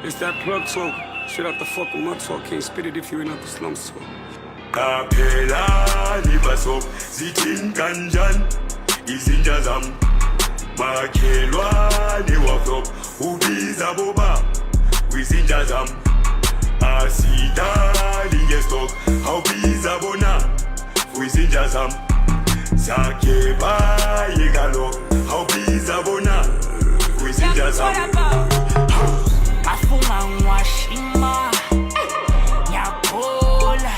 It's that plug talk. Shit out the fucking mud talk. Can't spit it if you ain't out the slums talk. Kapela libasok zitin kanjan izinja zam makhelwane waflop ubiza boba kwizinja zam asidali ngestok awubiza bona kwizinja zam sakhe bayekalo awubiza bona kwizinja zam afunga ngwashima nyakola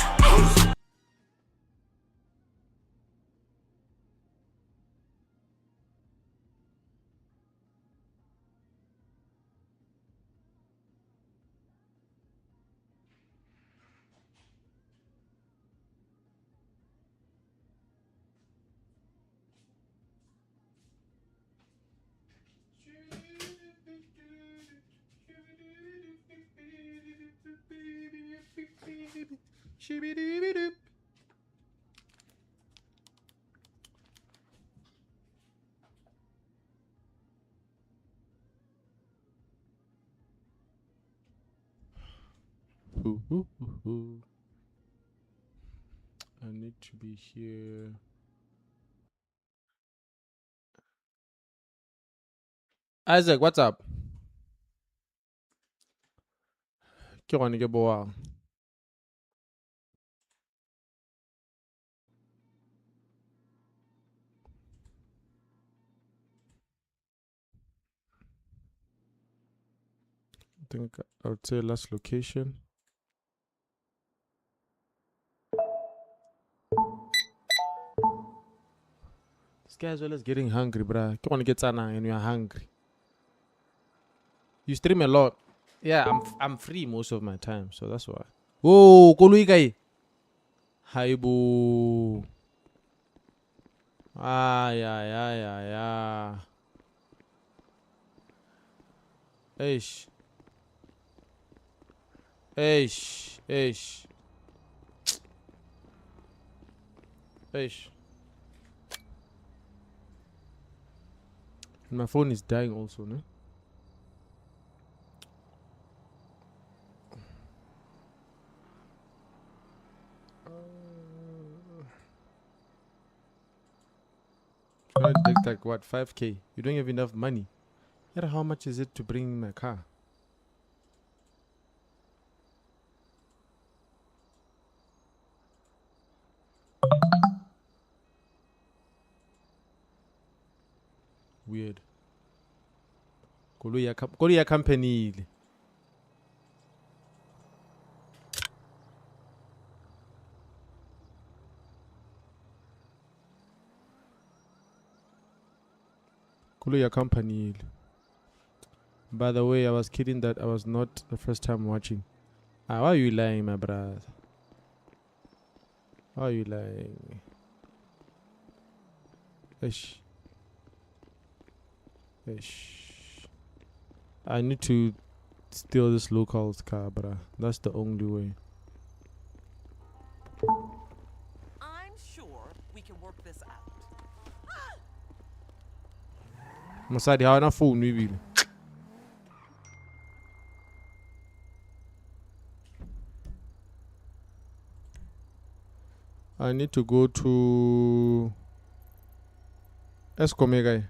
I need to be here. Isaac, what's up? Ke gone ke boa. I think I would say last location. This guy as well as getting hungry, bruh. You want to get sana and you're hungry. You stream a lot. Yeah, I'm free most of my time, so that's why. Whoa, kolui guy. Hi boo. Yeah. Eish. My phone is dying also, no? Trying to take like what, 5k? You don't have enough money. Yet how much is it to bring my car? Weird. Koloi ya company ile. Koloi ya company ile. By the way, I was kidding that I was not the first time watching. Why are you lying, my brother? Why are you lying? Ish. I need to steal this local's car, bruh. That's the only way. I'm sure we can work this out. Masadi, how na phone we will. I need to go to Eskom guy.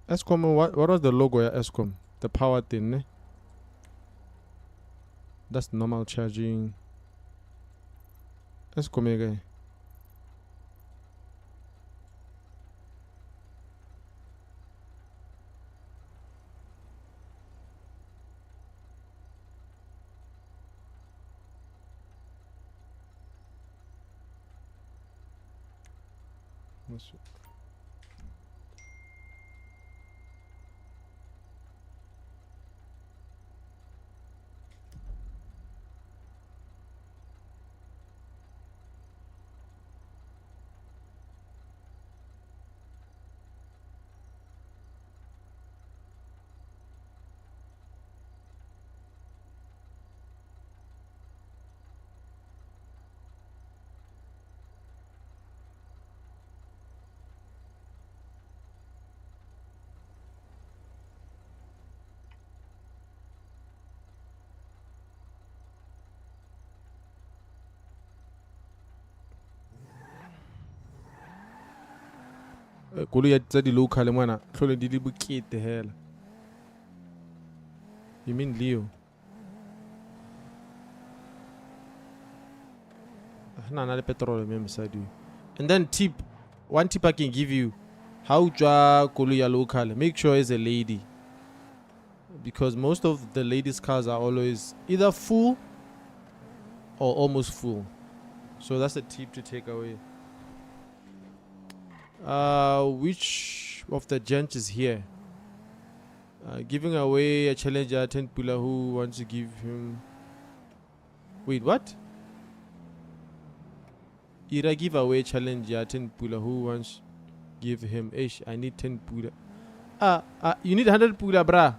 Eskom, what was the logo ya Eskom? The power thing, ne? That's normal charging. Let's go mega. Koloi tsa di-local mwana tlhole di le bokete hela. You mean Leo? Na le petrol me mosadi. And then one tip I can give you, how to koloi ya local, make sure it's a lady, because most of the ladies' cars are always either full or almost full. So that's a tip to take away. Which of the gents is here? Giving away a challenge at 10 Pula who wants to give him. Wait, what? Ira give away challenge at 10 Pula who wants give him. Ish, I need 10 Pula. You need 100 Pula, brah.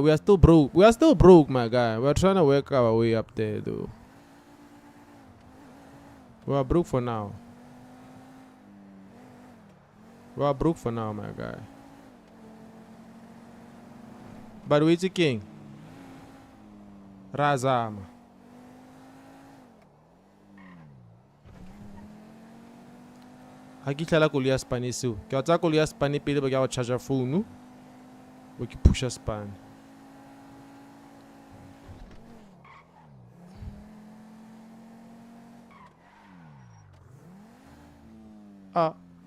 We are still broke. We are still broke, my guy. We are trying to work our way up there, though. We are broke for now. We are broke for now, my guy. But wait a king. Razama. Ha ke tlala koloi ya Spane seo. Ke wa tsa koloi ya Spane pele ba ke go charger phone. Bo ke pusha Spane.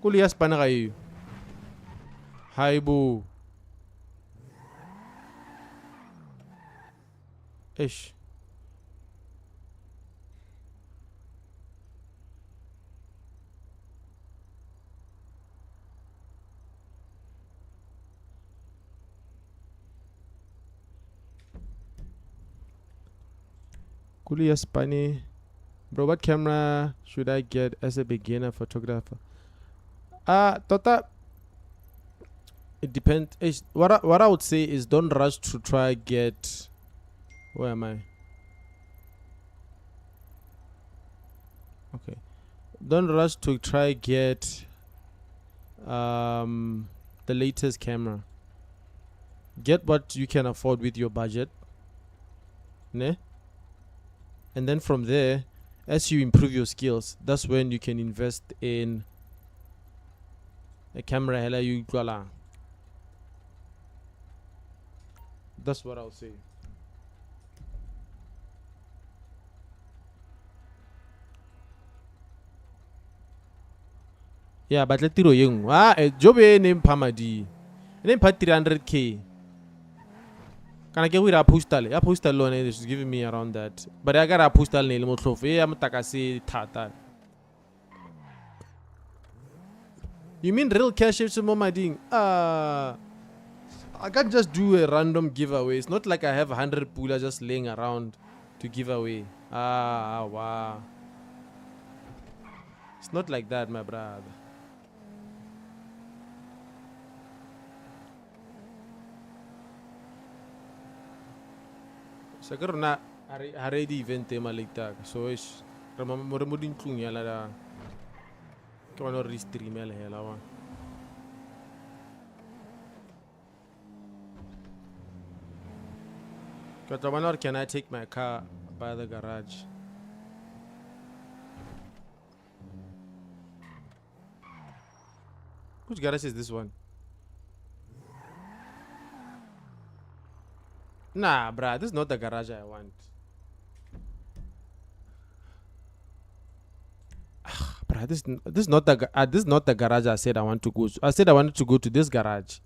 Koloi ya Spane ga eo. Haibo. Ish. Koloi ya Spane. Bro, what camera should I get as a beginner photographer? Tota, it depends. What I would say is don't rush to try get. Where am I? Okay. Don't rush to try get the latest camera. Get what you can afford with your budget. Ne? And then from there, as you improve your skills, that's when you can invest in a camera. Hela you twala. That's what I'll say. Yeah, but let tiro yung job name pamadi. Name pa 300k. Can I get with a postal? A postal loan is giving me around that. But I got a postal nail motlof. I'm takasi tata. You mean real cash is my ding? I can't just do a random giveaway. It's not like I have 100 pula just laying around to give away. Wow. It's not like that, my brother. Siguro na already event tema like that. So is mo din tlung ya la ke wa no restream ya la hela wa. Or can I take my car by the garage? Which garage is this one? Nah, bruh, this is not the garage I want. Bruh, this is not this is not the garage I said I want to go to. I said I wanted to go to this garage.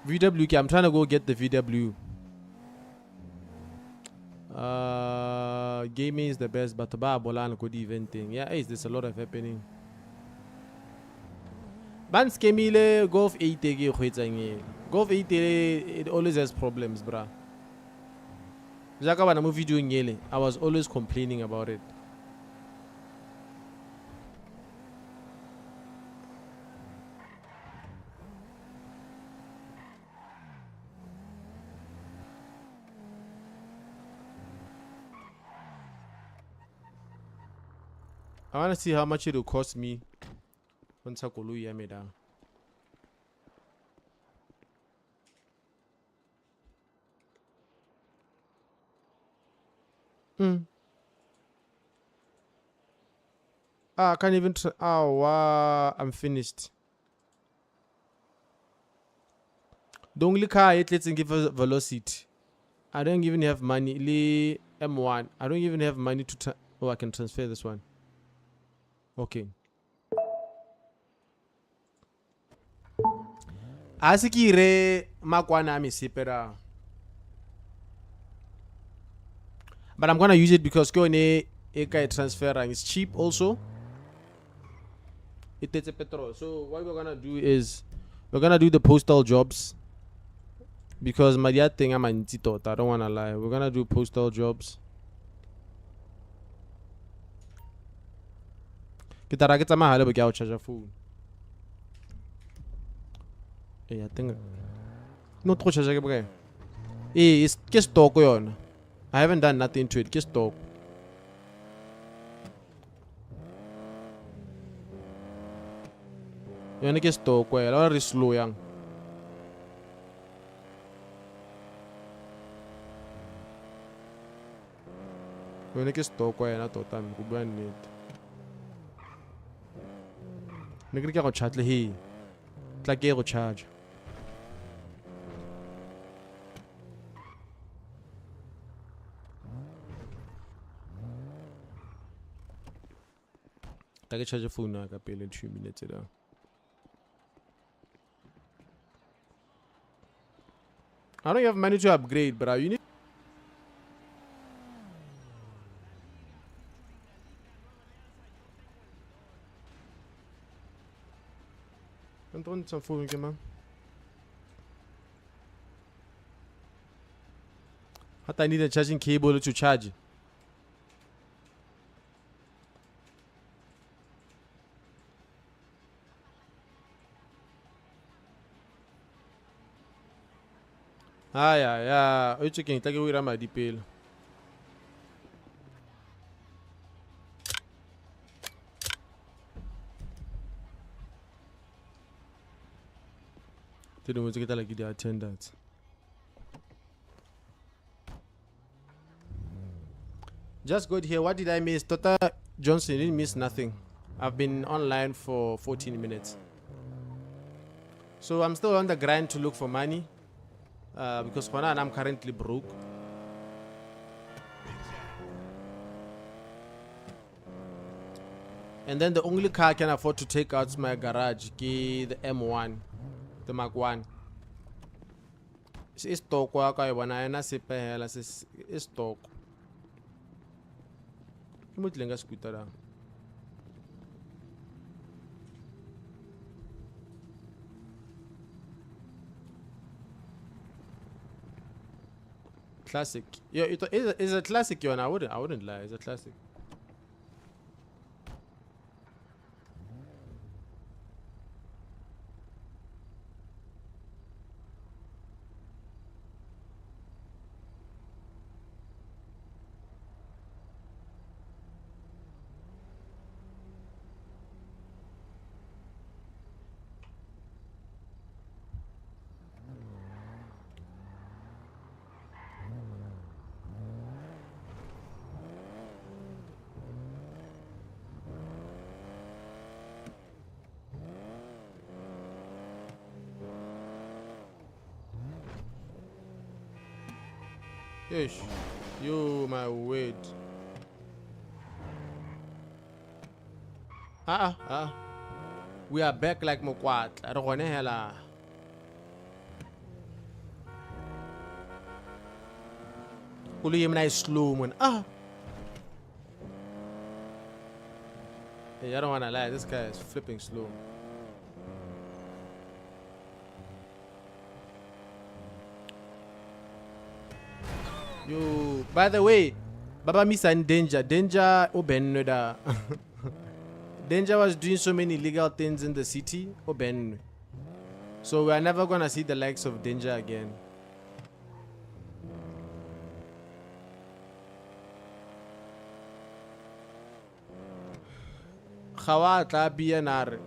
VWK. I'm trying to go get the VW. Gaming is the best, but ba bola good event thing. Yeah, there's a lot of happening. Ban skemile Golf 8 ke khwetsang Golf 8 it always has problems, bruh. Jaka bana mo video ngele, I was always complaining about it. I want to see how much it will cost me once I go ya me down. I can't even. Oh, wow. I'm finished. The only car it lets give us velocity. I don't even have money. M1. I don't even have money to. Oh, I can transfer this one. Okay. Asikire makwana misipera. But I'm gonna use it because Kone Eka transferring is cheap also. It takes a petrol. So what we're gonna do is we're gonna do the postal jobs. Because my dad thing I'm an thought. I don't wanna lie. We're gonna do postal jobs. Kita ra ke tsamaya le bo ke a o charge phone. I think not go charge ke bokae. It's ke stock yona. I haven't done nothing to it. Ke stock. Yona ke stock kwa. La re slow yang. Yona ke stock kwa yena tota go bua nnete. Ne ke go chat le he. Tla ke go charge. I can charge a phone now. I can pay in 2 minutes. I don't have money to upgrade, but you need. I'm doing some phone, man. I need a charging cable to charge. Yeah. O checking take we rama dipelo. Didn't want to get like the attendance. Just got here. What did I miss? Tota Johnson didn't miss nothing. I've been online for 14 minutes. So I'm still on the grind to look for money. Because for now I'm currently broke. And then the only car I can afford to take out my garage is the M1, the Mark 1. It's stock wa ka bona ena sepehela se stock. Ke mo tlenga scooter da. Classic. Yeah, it's a classic one. I wouldn't lie. It's a classic. Ish. You, my word. We are back like Mokwat. I don't want to hella. Kulu yem nice slow man. Hey, I don't wanna lie, this guy is flipping slow. Yo, by the way, Baba Misa in Danger. Danger Obenweda. Danger was doing so many illegal things in the city. Oben. So we are never gonna see the likes of Danger again. Khawa tla BNR.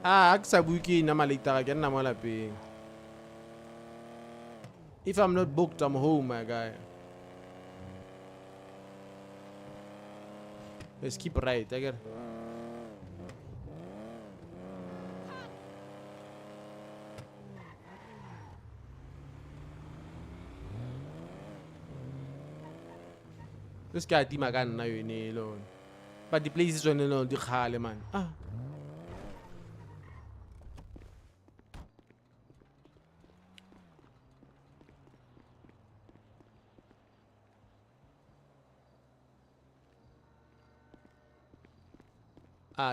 Aksa buki na malita again na mola ping. If I'm not booked, I'm home, my guy. Let's keep right, I get. This guy di magana na yun alone. But the place is on the khale man.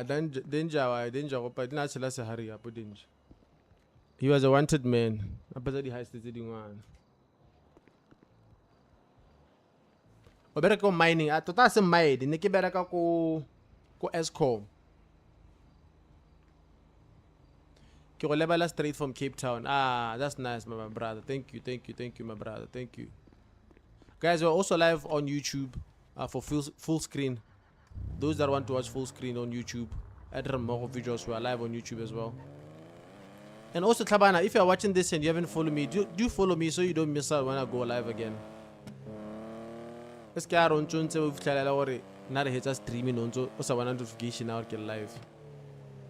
Danger, but not se hurry up, Danger. He was a wanted man. Apasa di high state one. O better go mining. Tota se mine. Niki better go Eskom. Ki go level straight from Cape Town. That's nice, my brother. Thank you, my brother. Thank you. Guys, we're also live on YouTube for full screen. Those that want to watch full screen on YouTube, at remmogovisuals, we are live on YouTube as well. And also, Tabana, if you are watching this and you haven't followed me, do follow me so you don't miss out when I go live again. Let's get on streaming on notification or get live.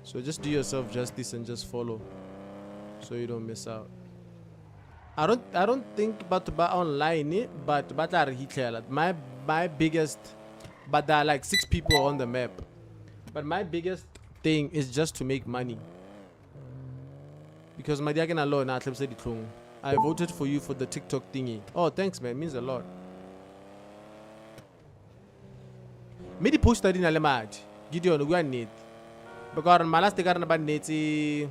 So just do yourself justice and just follow so you don't miss out. I don't think about online, but my biggest. But there are like 6 people on the map. But my biggest thing is just to make money. Because my diagon alone, I voted for you for the TikTok thingy. Oh, thanks, man. It means a lot. Maybe post that in Alemad. Gideon, we are need. Because my last ticket about net is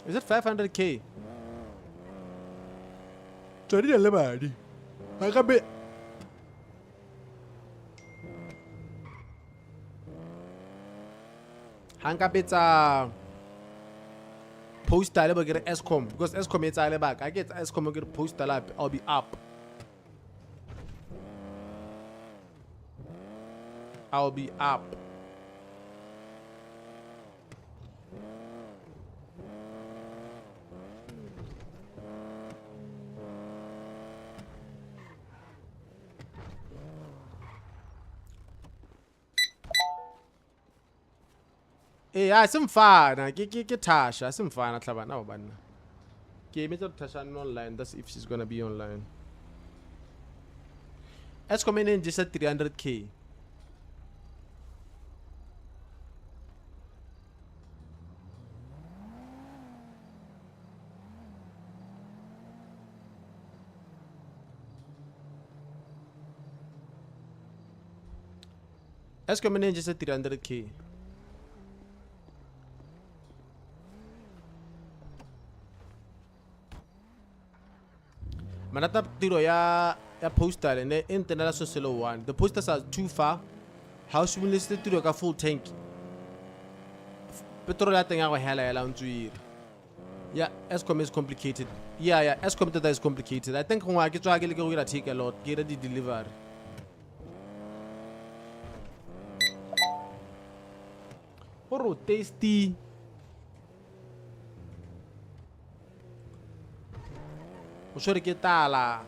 it 500k? Sorry, Alemad. I got bit. Hankapita post tale get Eskom because Eskom is all back. I get Eskom get post tale, I'll be up. I'll be up. Yeah, some fun. Get Tasha. Some fun. At Lavana or Banna. Give me Tasha online. That's if she's gonna be online. Let's come in just at 300k. Let's come in just at 300k. Manata tiro ya poster and internet social one. The posters are too far. How should we list to a full tank? Petrol thing our hell around to year. Yeah, Escom is complicated. Yeah, Escom that is complicated. I think I get to take a lot, get ready deliver. Oh, tasty. Sorry, que tá lá.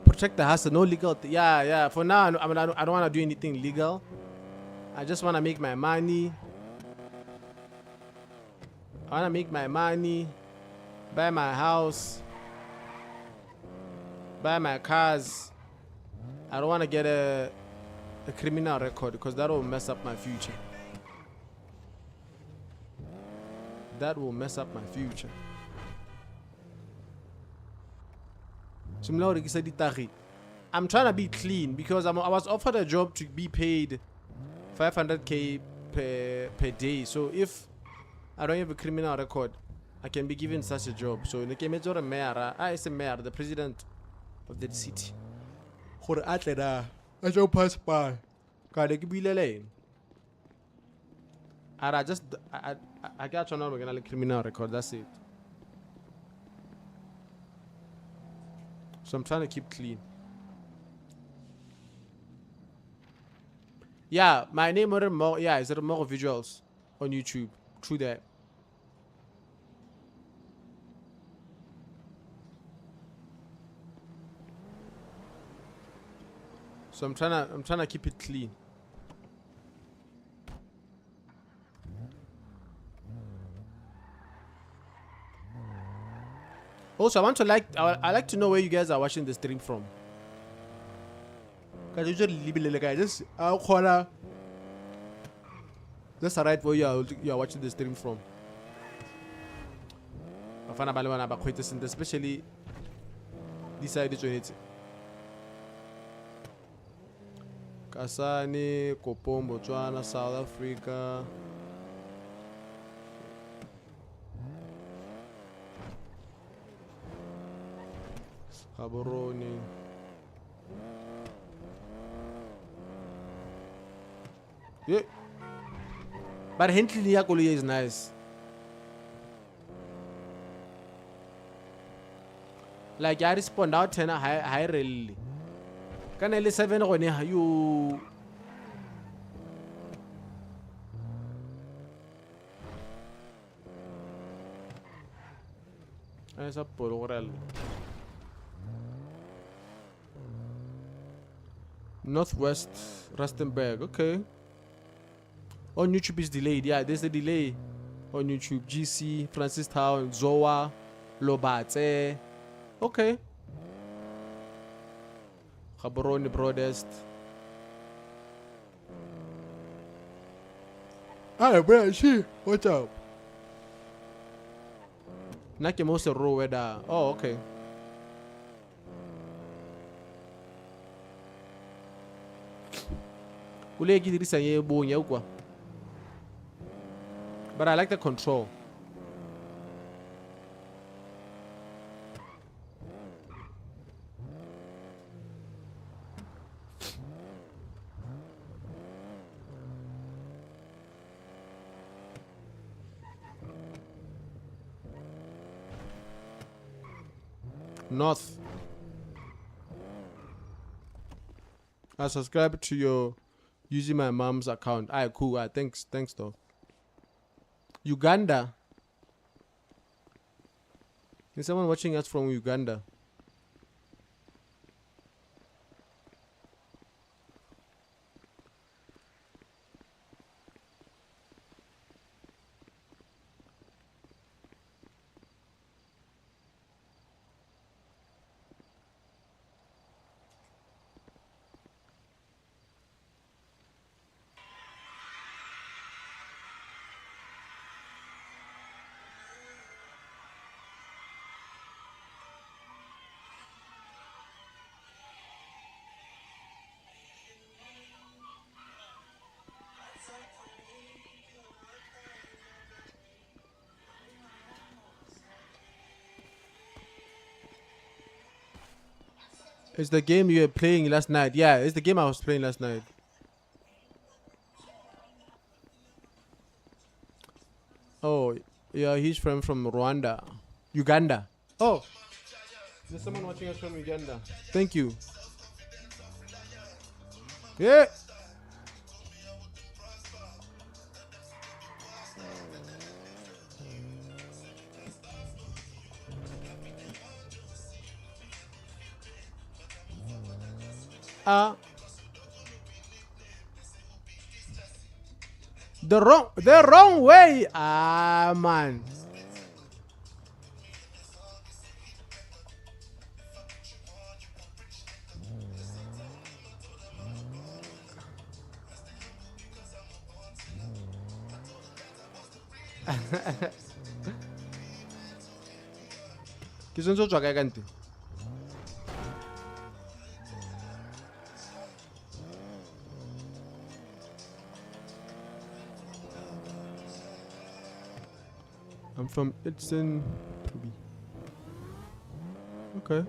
Protect the house, no legal. Yeah. For now, I don't want to do anything legal. I just want to make my money. buy my house, buy my cars. I don't want to get a criminal record because that will mess up my future. That will mess up my future. I'm trying to be clean because I was offered a job to be paid 500k per day. So if I don't have a criminal record, I can be given such a job. So the mayor, the president of that city. I don't pass by. I got on a criminal record. That's it. So I'm trying to keep clean. Yeah, my name is remmogovisuals on YouTube. True that. So I'm trying to keep it clean. Also, I like to know where you guys are watching the stream from. Cause usually just that's right where you are watching the stream from. Especially this side is it. Kasani, Kopom, Botswana, South Africa. Gaborone. Yeah. But Hentley Yakuli is nice. Like I respond out 10 high rally. Can I 7 when you as a polo Northwest Rustenburg, okay. On YouTube is delayed. Yeah, there's a delay on YouTube. GC, Francistown, Zoa, Lobate. Okay. Gaborone Broadest. Hi, bro. She. What's up? Nakemose Row weather. Oh, okay. But I like the control. North. I subscribe to your using my mom's account. Alright, cool. Alright, thanks though. Uganda. Is someone watching us from Uganda? It's the game you were playing last night. Yeah, it's the game I was playing last night. Oh, yeah, he's from Rwanda. Uganda. Oh, there's someone watching us from Uganda. Thank you. Yeah. The wrong way. Ah, man. Ke sentse o tswa kae kante? I'm from Edson. Okay.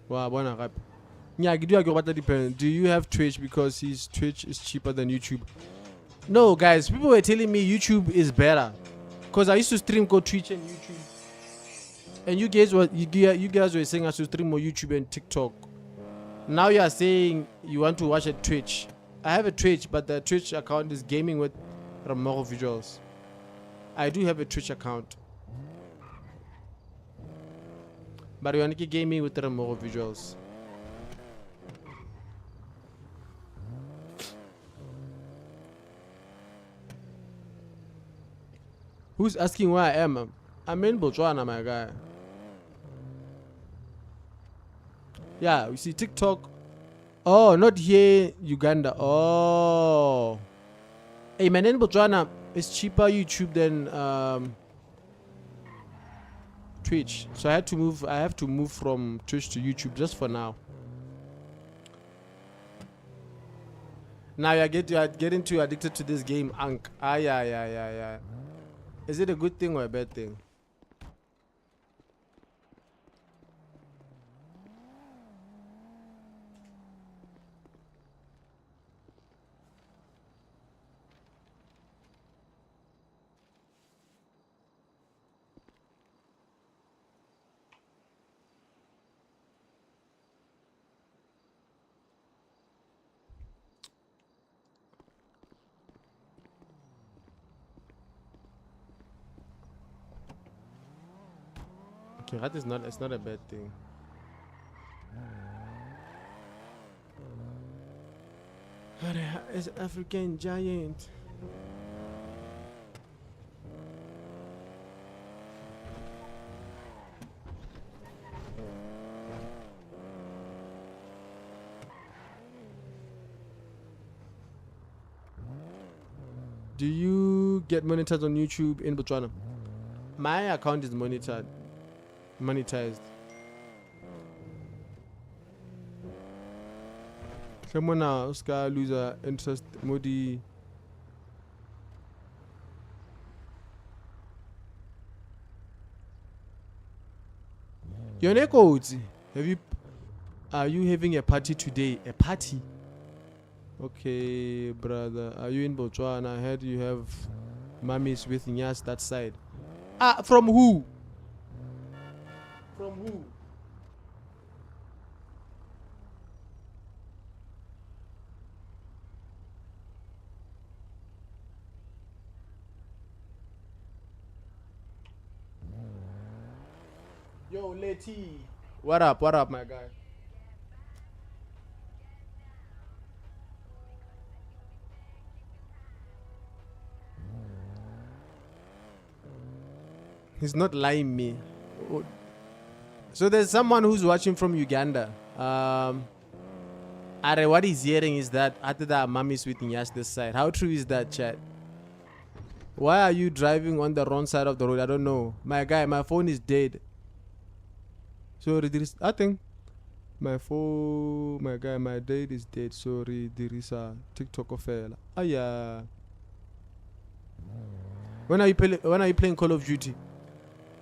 Wow, bona gape. Yeah, do you have Twitch because his Twitch is cheaper than YouTube? No, guys, people were telling me YouTube is better because I used to stream go Twitch and YouTube, and you guys were saying I should stream more YouTube and TikTok. Now you are saying you want to watch a Twitch. I have a Twitch, but the Twitch account is gaming with remmogovisuals. I do have a Twitch account, but we want to keep gaming with the remmogovisuals. Who's asking where I am? I'm in Botswana, my guy. Yeah, we see TikTok. Oh, not here, Uganda. Oh. Hey, man, in Botswana, it's cheaper YouTube than Twitch. So I have to move from Twitch to YouTube just for now. Now you are getting too addicted to this game, Ankh. Yeah. Is it a good thing or a bad thing? Okay, that is not. It's not a bad thing. It's African giant. Do you get monetized on YouTube in Botswana? My account is monetized. Someone else can lose interest modi. Your codes. Are you having a party today? A party? Okay, brother. Are you in Botswana? I heard you have mummies with Nyas that side. From who? From who? Yo, Letty. What up, my guy? He's not lying me. So there's someone who's watching from Uganda. Are what he's hearing is that after that mummies with Nyash this side. How true is that, chat? Why are you driving on the wrong side of the road? I don't know. My guy, my phone is dead. Sorry, I think my phone, my guy, my dad is dead. Sorry, there is a TikTok fella. Yeah. When are you playing Call of Duty?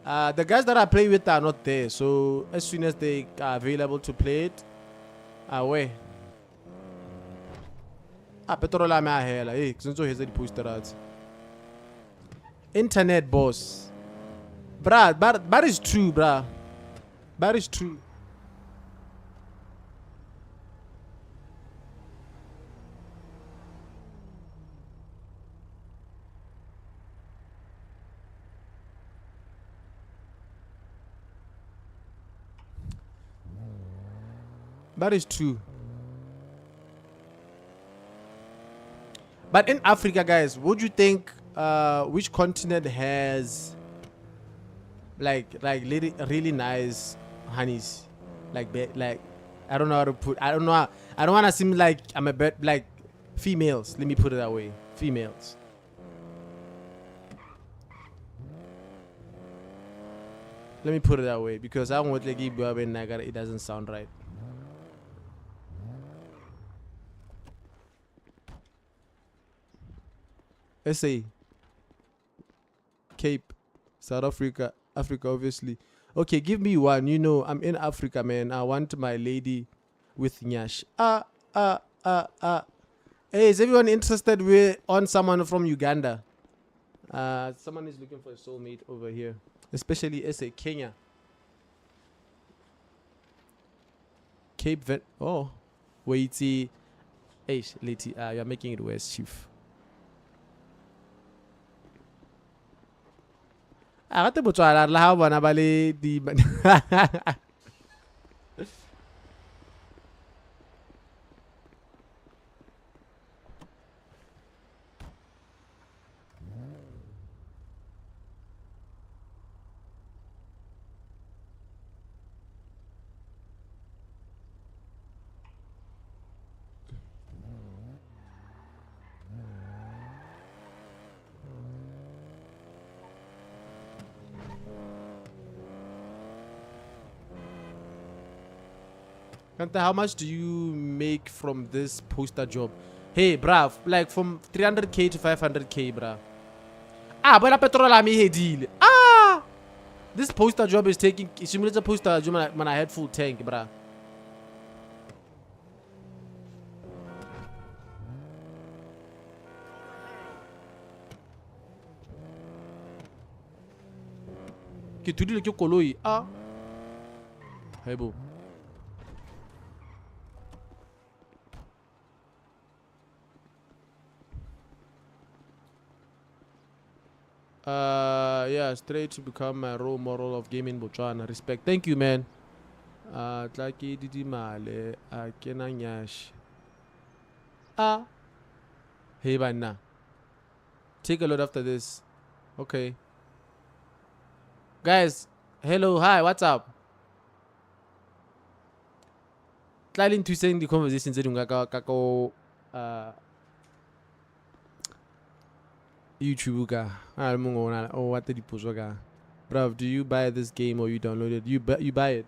The guys that I play with are not there, so as soon as they are available to play it, where? Petrol am I here? Hey, since here's the poster. Internet boss, bruh. But it's true, bruh. That is true. That is true. But in Africa, guys, would you think which continent has like really nice honeys? Like I don't know how to put. I don't want to seem like I'm a bit like females. Let me put it that way. Females. Let me put it that way because I want like it doesn't sound right. SA, Cape, South Africa, Africa, obviously. Okay, give me one. You know, I'm in Africa, man. I want my lady with Nyash. Hey, is everyone interested? We're on someone from Uganda. Someone is looking for a soulmate over here, especially SA, Kenya, Cape Verde. Oh, wait, hey, lady, you're making it worse, chief. I got to put on la bona ba le di Kanta, how much do you make from this poster job? Hey, bruv, like from 300k to 500k, bruv. But petrol ami hedile. This poster job is taking. Simulator poster job when I had full tank, bruh. Ke tudile ke koloi. Hey, boo. Yeah, straight to become a role model of gaming Botswana. Respect. Thank you, man. Tlaki didi male, kena nyash. Hey, bana. Take a load after this. Okay. Guys, hello, hi, what's up? Tlalin to send the conversation to kako YouTube ka. Oh, what did you post ka? Bruv, do you buy this game or you download it? You buy it.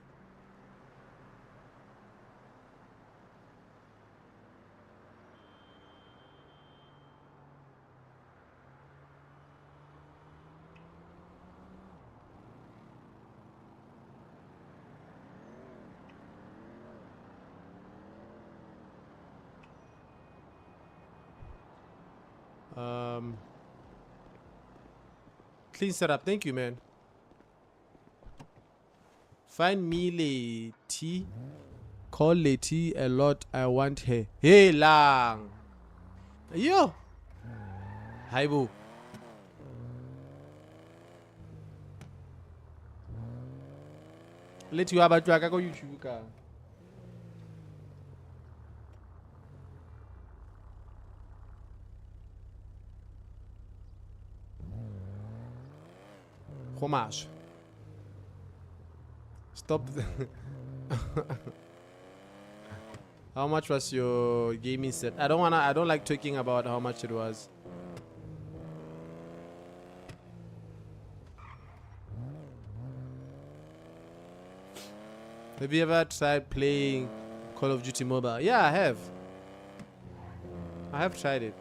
Clean setup. Thank you, man. Find me lady. Call lady a lot. I want her. Hey, lang. Yo. Hi, boo. Let you about you. I go YouTube ka. Homage. Stop. How much was your gaming set? I don't like talking about how much it was. Have you ever tried playing Call of Duty Mobile? Yeah, I have. I have tried it.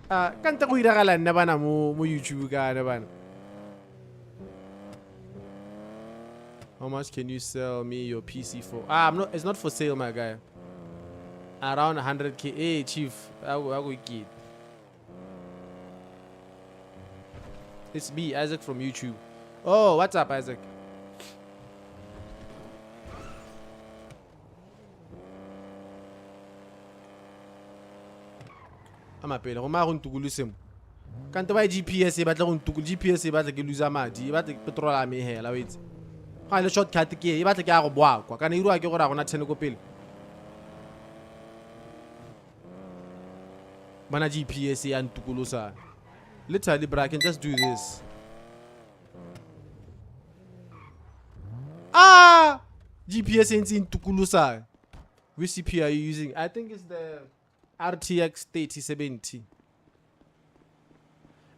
Kanta ko iragalan na bana mo YouTube ka na bana. How much can you sell me your PC for? It's not for sale, my guy. Around 100k. Hey, chief, I go get. It's me, Isaac from YouTube. Oh, what's up, Isaac? Amapela go ma go ntukulusemo kanto ba GPS e batla go ntukul GPS e batla ke loser madi e batla petrol a me hela wetse ga le shortcut ke e batla ke a go boa kwa kana irwa ke gore a gona 10 ko pele bana GPS ya ntukulusa literally bro I can just do this GPS ain't ntukulusa which CPU are you using? I think it's the RTX 3070.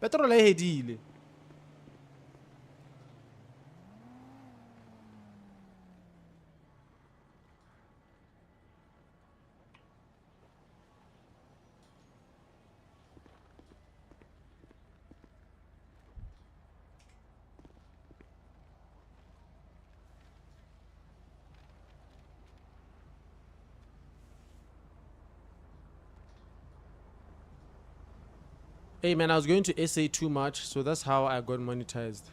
Petrol e hedile. Hey man, I was going to SA too much, so that's how I got monetized.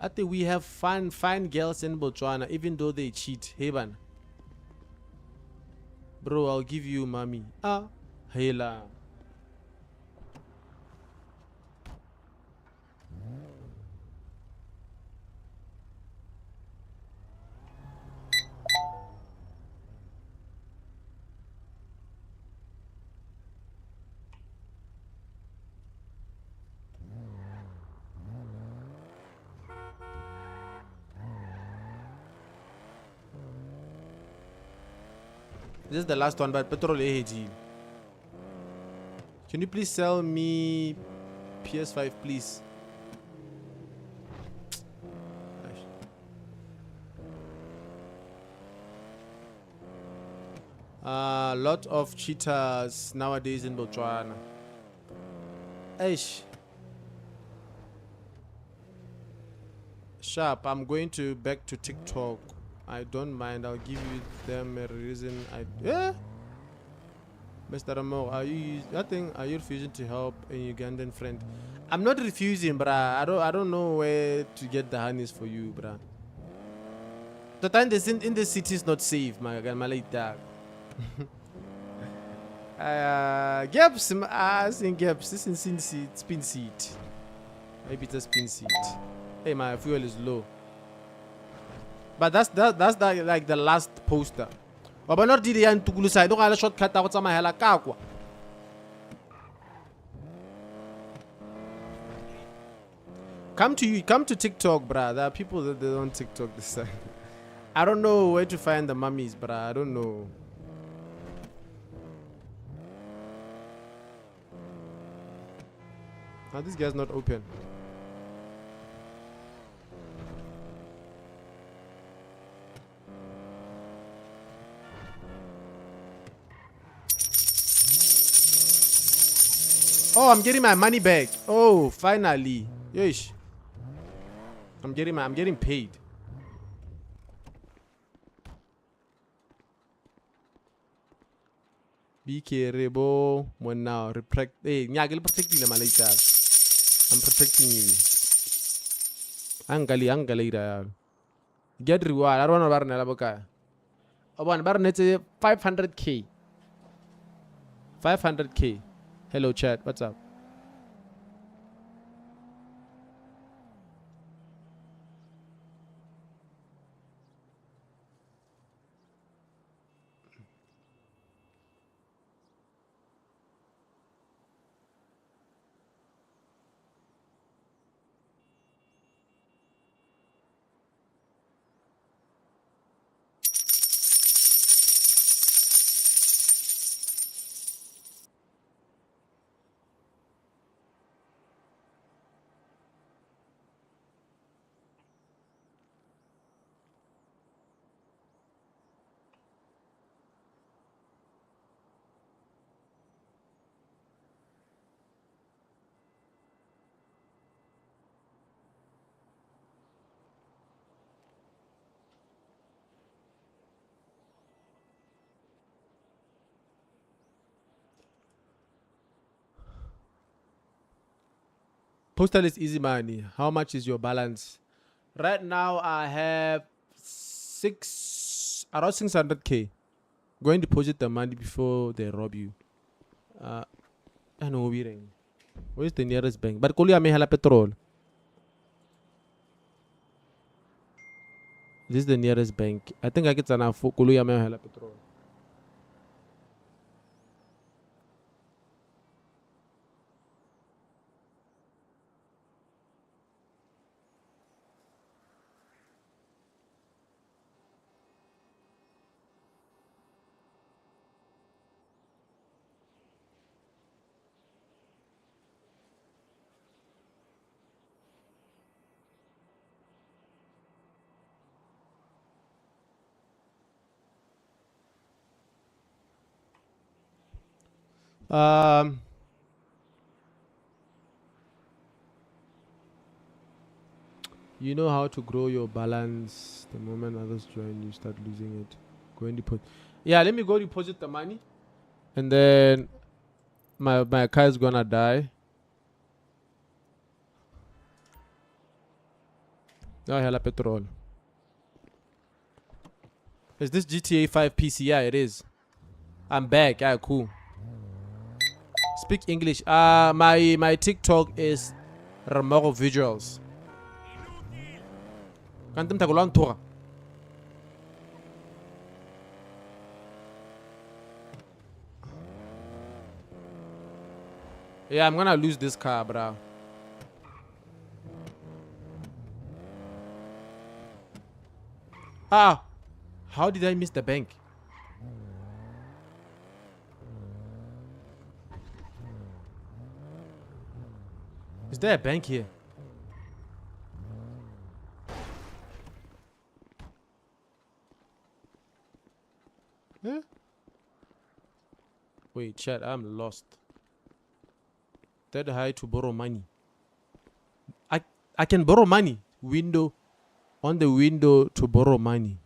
I think we have fine girls in Botswana, even though they cheat. Hey man. Bro, I'll give you mommy. Ah, hela. This is the last one, but petrol AHG. Can you please sell me PS5, please? A lot of cheaters nowadays in Botswana. Eish. Sharp, I'm going to back to TikTok. I don't mind. I'll give you them a reason. Mr. Ramo, are you refusing to help a Ugandan friend? I'm not refusing, bruh. I don't know where to get the harness for you, bruh. The time in the city is not safe, my God. Gaps, in gaps. This is spin seat. Maybe it's a spin seat. Hey, my fuel is low. But that's like the last poster. But not did yan tukulu side. Don't have shortcut out sama hela kakwa. Come to TikTok, bruh. There are people that they don't TikTok this time. I don't know where to find the mummies, bruh. I don't know. Now this guy's not open. Oh, I'm getting my money back. Oh, finally. Yeesh. I'm getting paid. BK Rebo now protect. Hey, nyagel protecting the malita. I'm protecting you. Angali da. Get reward. I don't know about Nalaboka. I want about 500k. 500k. Hello chat. What's up? Postal is easy money. How much is your balance? Right now I have around 600k. Go and deposit the money before they rob you. I know where's the nearest bank? But Kolia may have petrol. This is the nearest bank. I think I get enough for Kolia may have petrol. Um, you know how to grow your balance. The moment others join, you start losing it. Go and deposit. Yeah, let me go deposit the money, and then my car is gonna die. Oh, hella petrol. Is this GTA 5 PC? Yeah, it is. I'm back. Yeah, cool. Speak English. My TikTok is remmogovisuals. Kantim tagulan tora. Yeah, I'm gonna lose this car, bro. Ah, how did I miss the bank? Is there a bank here? Yeah. Wait, chat, I'm lost. That high to borrow money. I can borrow money. Window on the window to borrow money.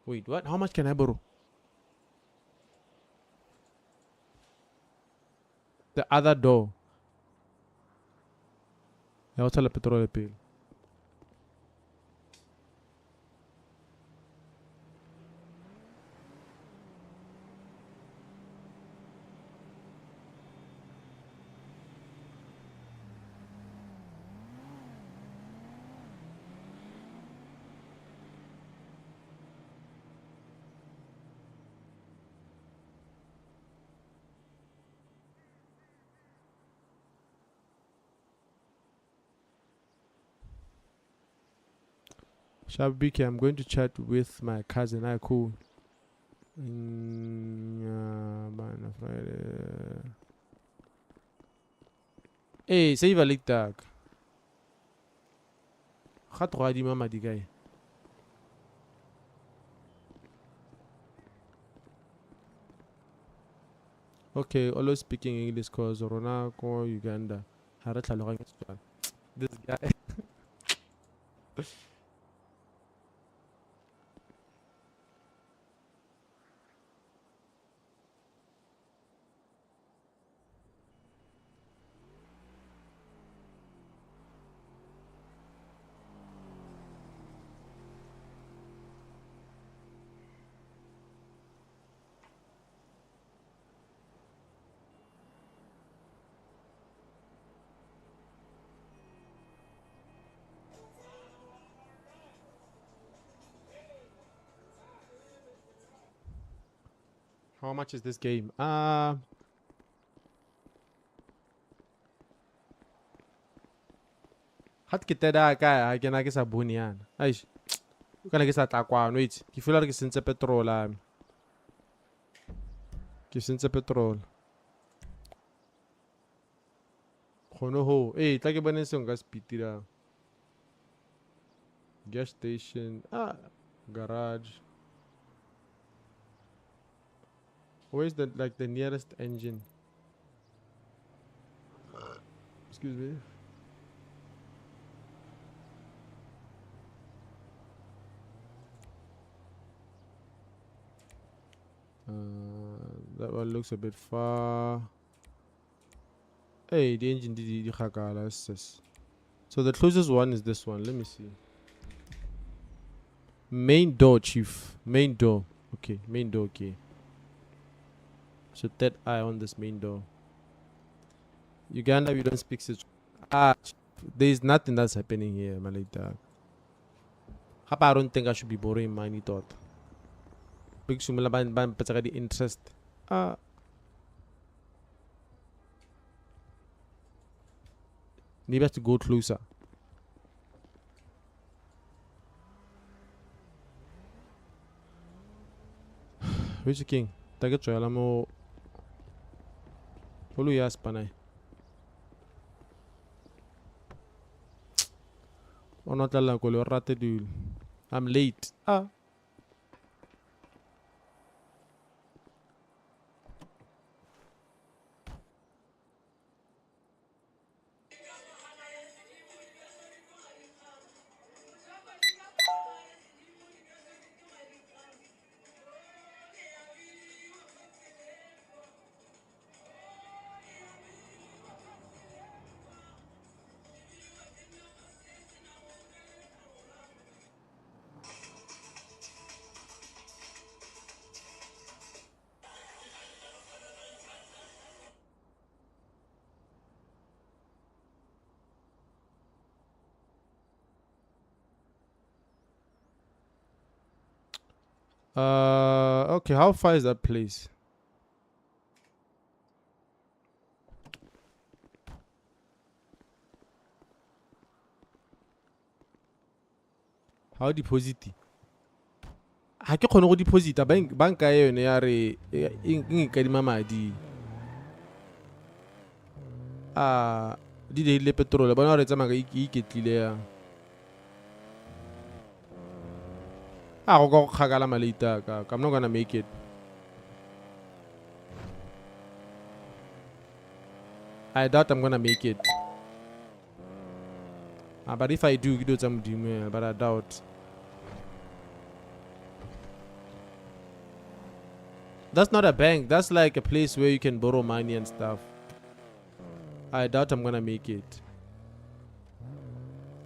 Wait, what? How much can I borrow? The other door. I'll tell the petrol bill. Shabiki, I'm going to chat with my cousin. I cool. Hey, save a leak tag. Gaat toch die mama die guy. Okay, always speaking English cause Rona ko Uganda. Hara tlhaloganya Setswana. This guy. How much is this game? Hat kita da ka ke na ke sa bone yana. Aish. Kana ke sa tla kwano wait. Ke feel like ke sentse petrol a me. Ke sentse petrol. Khono ho. Eh, tla ke bone seng ka speed da. Gas station. Garage. Where's the the nearest engine? Excuse me. That one looks a bit far. Hey, the engine did the khakala. So the closest one is this one. Let me see. Main door, chief. Main door. Okay, main door. Okay. So that eye on this main door. Uganda, we don't speak Setswana. There is nothing that's happening here, Malita. I don't think I should be borrowing money, thought. Big sumula ban the interest. Maybe I have to go closer. Where's the king? Take a trial. I'm all. Olu ya spanai. Onotala ko le rate dul. I'm late. Okay, how far is that place? How deposit? Ha ke kgone go deposita banka e yone ya re e kadima madi. Di le petrol bona re tsamaya ka iketlile ya. Go ka kgakala malate ka. I'm not gonna make it. I doubt I'm gonna make it. But if I do, but I doubt. That's not a bank. That's like a place where you can borrow money and stuff. I doubt I'm gonna make it.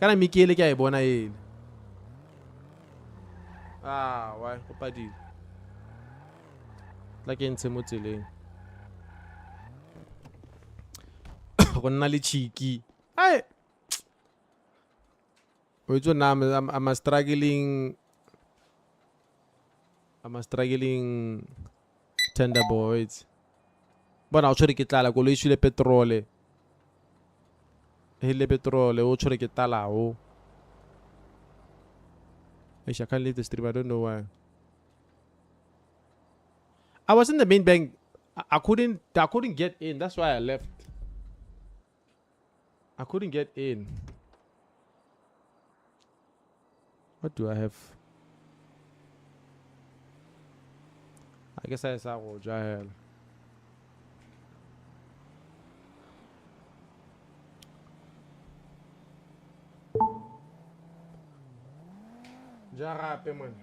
Can I make it like I bona e? Why? Kopadi. Like in mo tseleng. Go nna le cheeky. Ai. I'm a struggling tender boys. Bona o tshwere ke tlala koloi shile petrole. Hele petrole o tshwere ke tlala o. I can't leave the stream. I don't know why. I was in the main bank. I couldn't get in. That's why I left. I couldn't get in. What do I have? I guess I saw Jahel. Jarape man.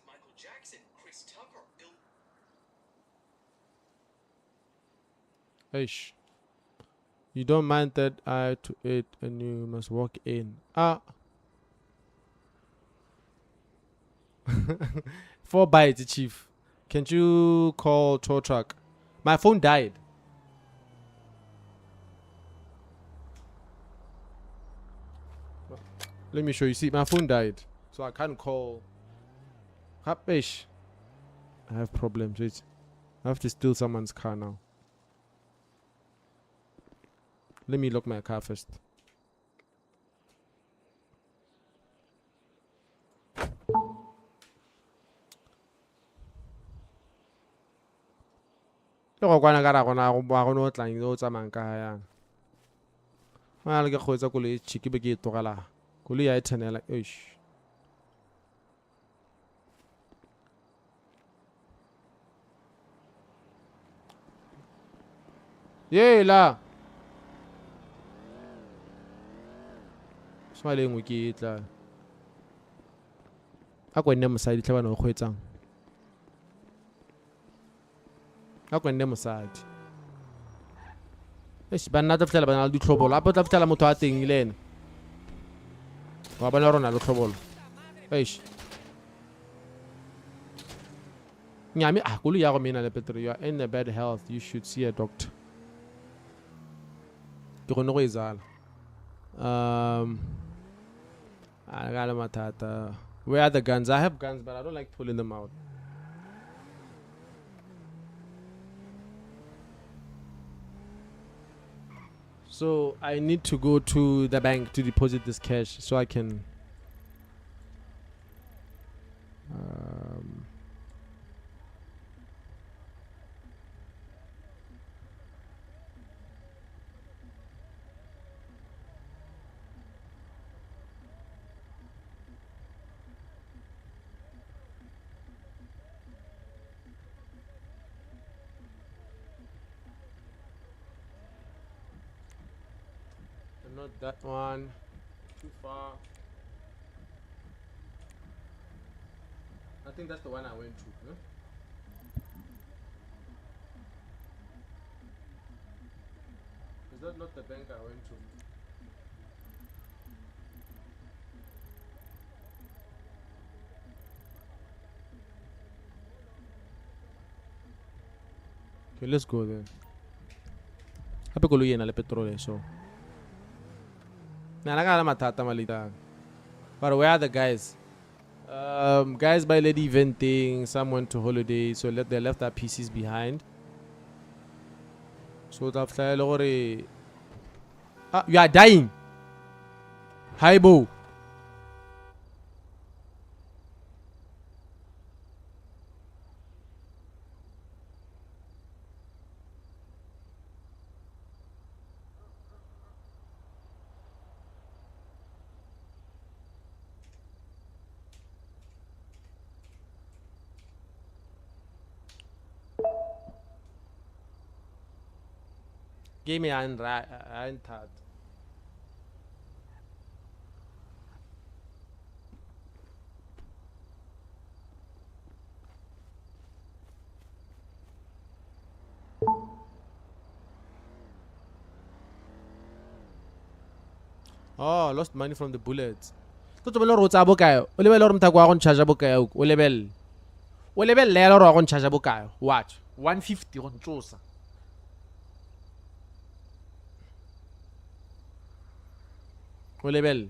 Michael Jackson, Chris Tucker, Bill. Eish. You don't mind that I to it and you must walk in. 4 bytes, chief. Can't you call tow truck? My phone died. Let me show you. See, my phone died, so I can't call. Hapish. I have problems. Wait. I have to steal someone's car now. Let me lock my car first. Go kwana ka ra gona go ba go no tlang go tsamang ka yang. Ma le ke kgwetsa koloi chiki be ke togela. Koloi ya ithenela. Eish. Yela. Smile ngwe ke tla. A kwenne mosadi tlha bana go kgwetsang. A kwenne mosadi. Banna tla fitela bana le ditlhobolo. A tla fitela motho a teng le ene. Wa bana rona le tlhobolo. Eish. Nyami koloi ya go mena le petrol. You are in a bad health. You should see a doctor. Ke gone go izala. I got matata. Where are the guns? I have guns, but I don't like pulling them out. So I need to go to the bank to deposit this cash so I can. not that one. Too far. I think that's the one I went to. Huh? Is that not the bank I went to? Okay, let's go there. Hape koloi ena le petrol so. Na naka matata malita. But where are the guys? Guys by lady eventing, some went to holiday, so they left their PCs behind. So that's like you are dying. Hi bo. Give me an third. Oh, lost money from the bullets. Go to the roads abokayo. O lebele gore mthako wa go ncharge abokayo. O lebele. O lebele le gore wa go ncharge abokayo. Watch. 150 go ntsosa. O lebele.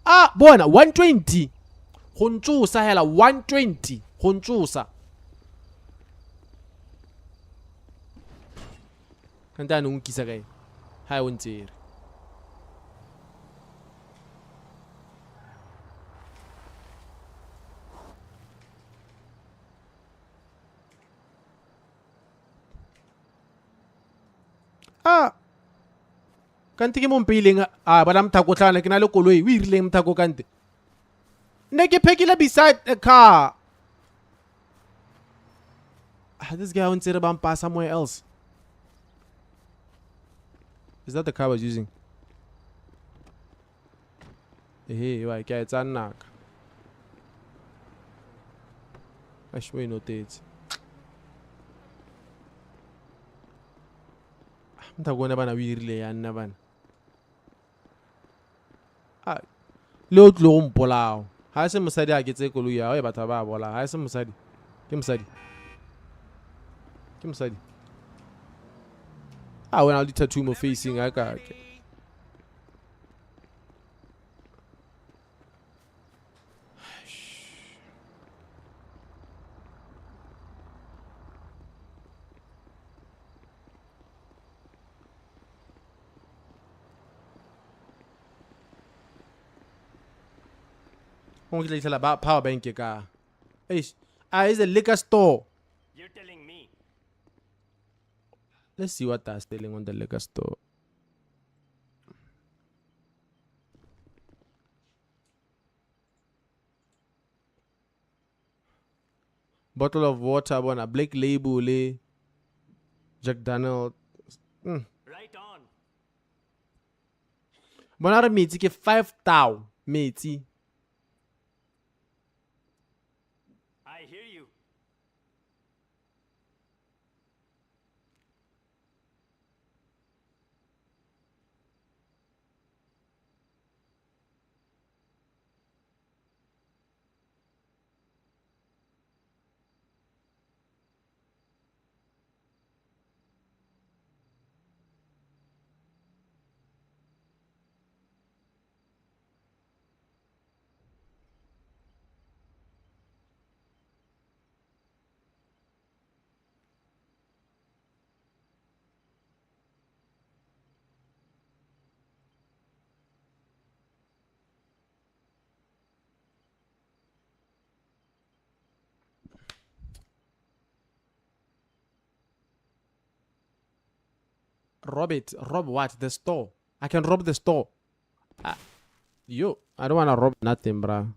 Ah, bona 120. Go ntsosa hela 120. Go ntsosa. Kanta no nkisa kae. Ha o ntsere. Ah. Kante ke mo mpeileng bana mthako tlana ke na le koloi o irileng mthako kante. Ne ke phekile beside a car. This guy wants to pass somewhere else. Is that the car I was using? Hey, why can't it's a knock? I swear you notate. I'm not going to be really and never. Ah, load low polao. How some Musadi I get a coluya, but a babola. How some Musadi? Kim Sadi. Kim Sadi. Ah, when I'll do 2 more facing, I got. Only tell about power bank your car. It's a liquor store. You're telling me. Let's see what that's selling on the liquor store. Bottle of water, a black label, Jack Daniel. Right on. Bonara matey ke 5,000 matey. I hear you. Rob it. Rob what? The store. I can rob the store. I don't want to rob nothing, bruh.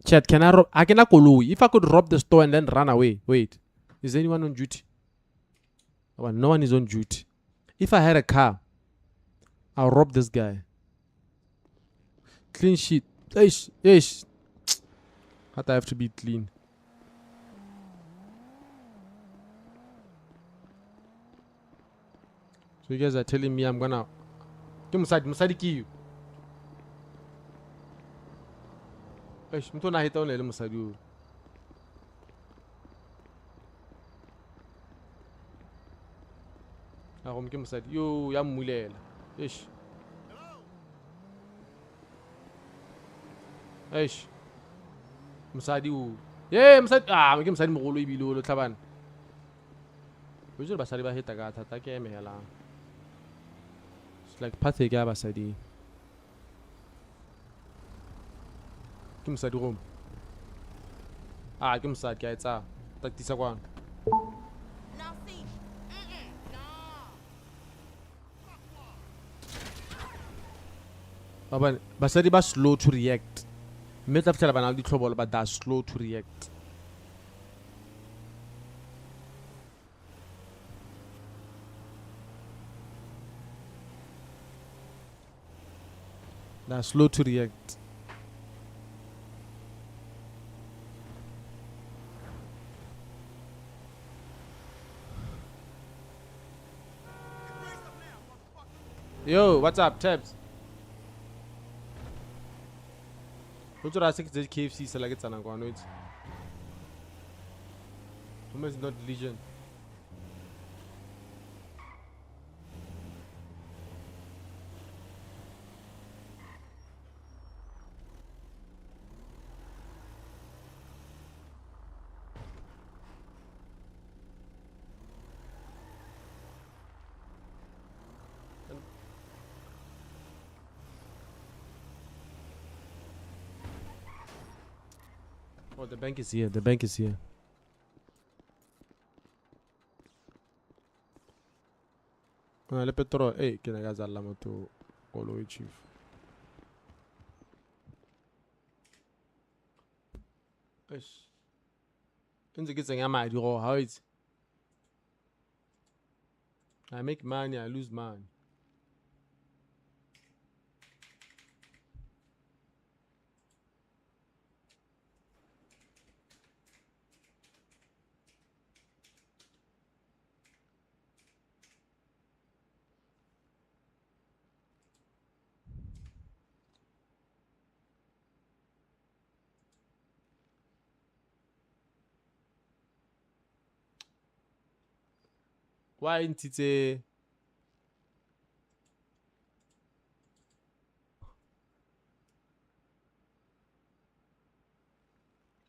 Chat, can I rob? I cannot koloi. If I could rob the store and then run away. Wait, is anyone on duty? Well, no one is on duty. If I had a car, I'll rob this guy. Clean sheet. Ish, ish. How do I have to be clean? So you guys are telling me I'm gonna. Musadi kiyu. Ish, mtu na hita onele musadi u. Ako mke musadi. Yo, ya mulela. Ish. Ish. Musadi u. Yeah, musadi. Ah, mke musadi mogolo ibilo lo tlhabana. Usually basadi ba hita ka thata ke eme hela. It's like pathe ka basadi. Ke musadi go. Ah, ke musadi ka etsa. Tatisa kwana. Now see, no. Basadi ba slow to react. Mme tla fitlhela bana le ditlhobolo but they are slow to react. They are slow to react. Yo, what's up, Tabs? What's your ask the KFC select it's an anguano? It's not Legion. Oh, the bank is here. The bank is here. Le petrol. Hey, can I guys allow to all the way, chief? Ish. Into getting a mad, how it's. I make money, I lose money. Why ain't it a...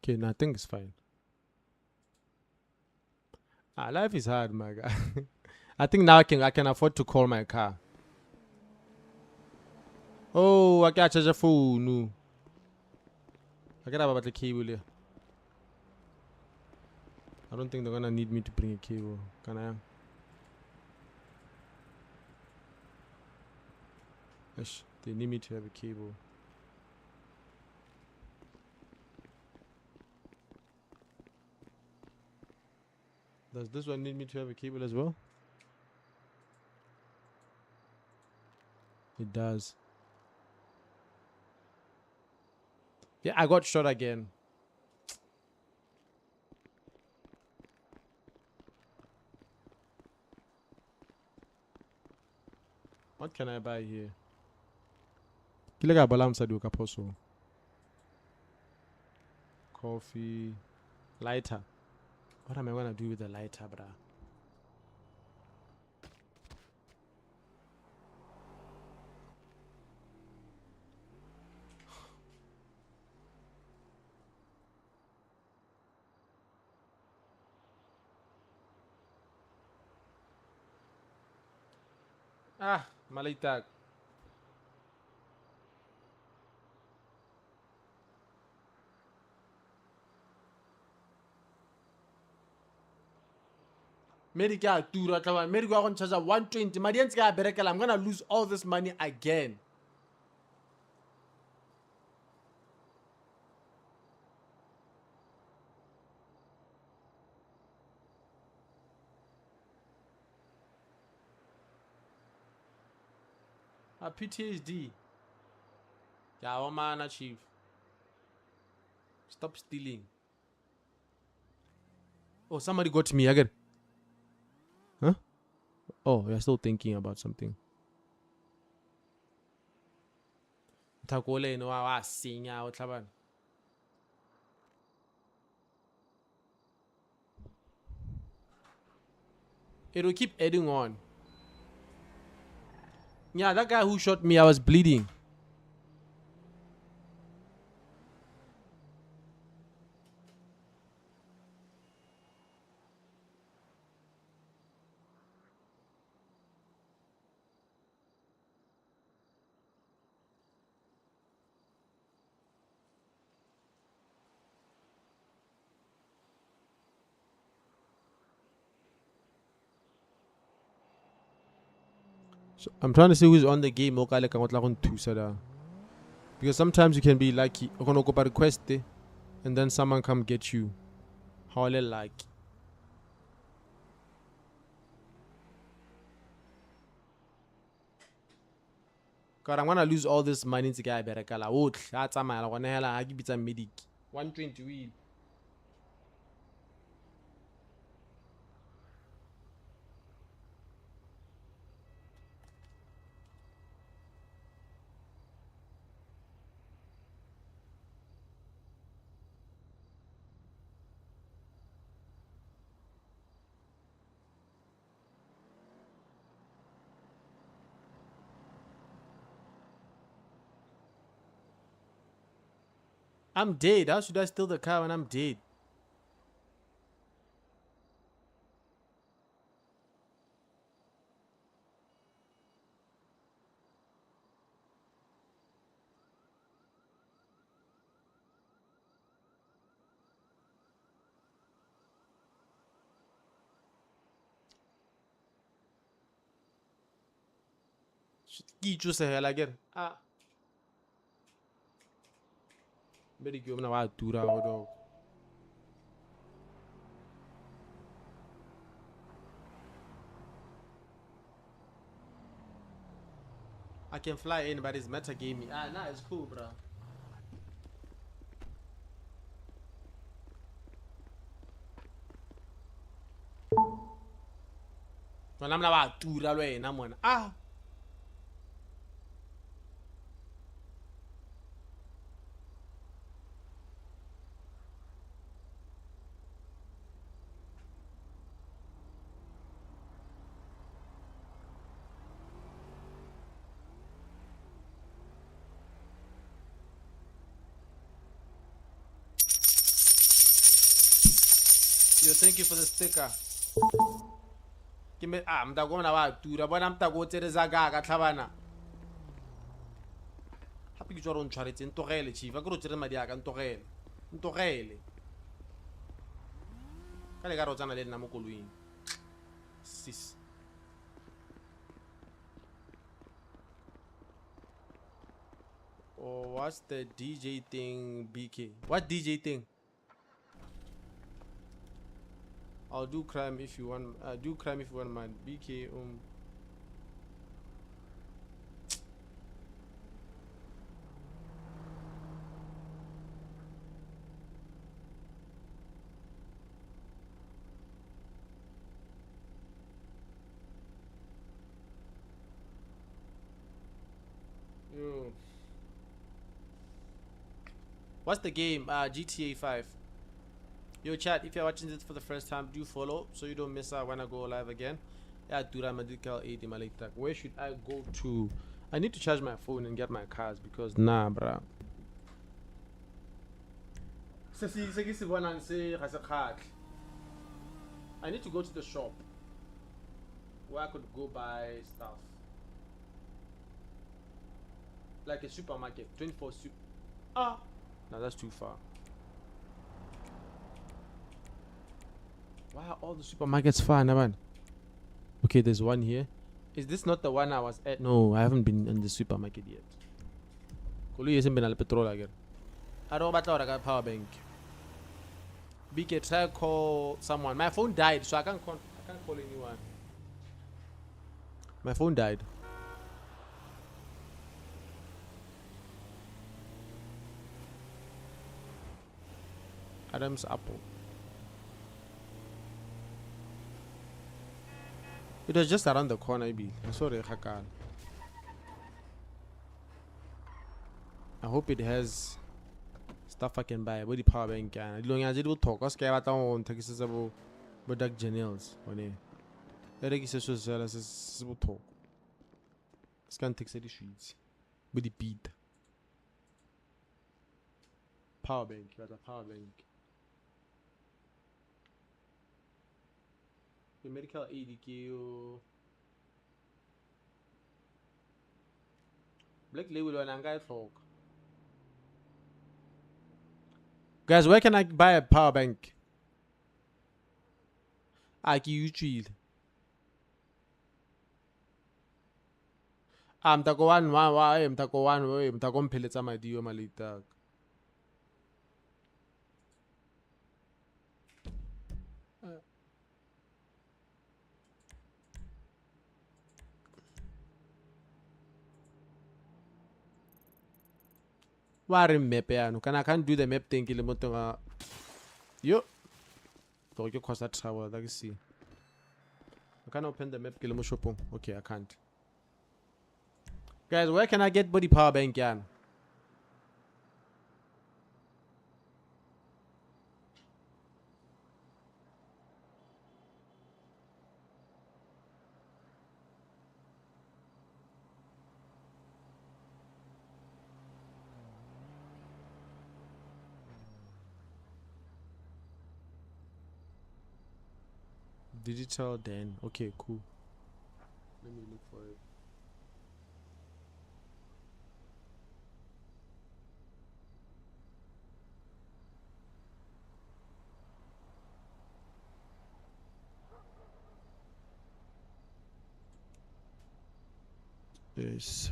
Okay, no, I think it's fine. Life is hard, my guy. I think now I can afford to call my car. Oh, I got charge a phone. No. I got about the cable here. I don't think they're gonna need me to bring a cable. Can I? Ish, they need me to have a cable. Does this one need me to have a cable as well? It does. Yeah, I got shot again. What can I buy here? Kilega balam sadu kaposo. Coffee. Lighter. What am I gonna do with the lighter, bruh? Ah, malitak. Medical tura kawan. Medical on charge 120. Madians ga berekala. I'm gonna lose all this money again. PTSD. Yeah, man, chief. Stop stealing. Oh, somebody got me again. Huh? Oh, you're still thinking about something. Takole no wa senya o tlhabana. It will keep adding on. Yeah, that guy who shot me, I was bleeding. So I'm trying to see who's on the game. Because sometimes you can be lucky. You can go by request and then someone come get you. How like. God, I'm gonna lose all this money to get better. That's a mile. I give it a medic. 120 wheel. I'm dead. How should I steal the car when I'm dead? Ki sa hell again. Ah. Very good. I'm not tura dog. I can fly in, but it's metagaming. Ah, nah, it's cool, bro. When I'm not tura wena mona. Ah. Yo, thank you for the sticker. Give me I'm the going to tura, but I'm the go to the zaga tlhabana. Happy you on charity ntogele chief. I go to the madia kan ntogele. Ntogele. Ka le ka rotsana le nna mo koluing. Sis. Oh, what's the DJ thing, BK? What DJ thing? I'll do crime if you want. Do crime if you want, man. BK. Yo. What's the game? GTA 5. Yo, chat, if you're watching this for the first time, do follow so you don't miss out when I go live again. Yeah, Dura Medical Aid in Malita. Where should I go to? I need to charge my phone and get my cars because nah, bruh. I need to go to the shop where I could go buy stuff. Like a supermarket, 24 super. Ah, no, that's too far. Why are all the supermarkets far, man? Okay, there's one here. Is this not the one I was at? No, I haven't been in the supermarket yet. Kolu hasn't been al petrol again. I don't know about a power bank. BK, try call someone. My phone died, so I can't call anyone. My phone died. Adam's apple. It was just around the corner, I saw the Hakal. I hope it has stuff I can buy. Body power bank and long as it will talk. Us care about taxes about product journals on it. I think it's a talk. Scan text the streets. Body beat. Power bank. You a power bank. The medical aid Black label on guy talk. Guys, where can I buy a power bank? I give you chill. Mtako one why mtako one way mtako mpheletsa madi yo malita. Why map ya? Can I can't do the map thing le motonga. Yo. So you cause that trouble. Let me see. I can't open the map ke le mo shopong. Okay, I can't. Guys, where can I get body power bank yan? Digital then. Okay, cool. Let me look for it. Yes.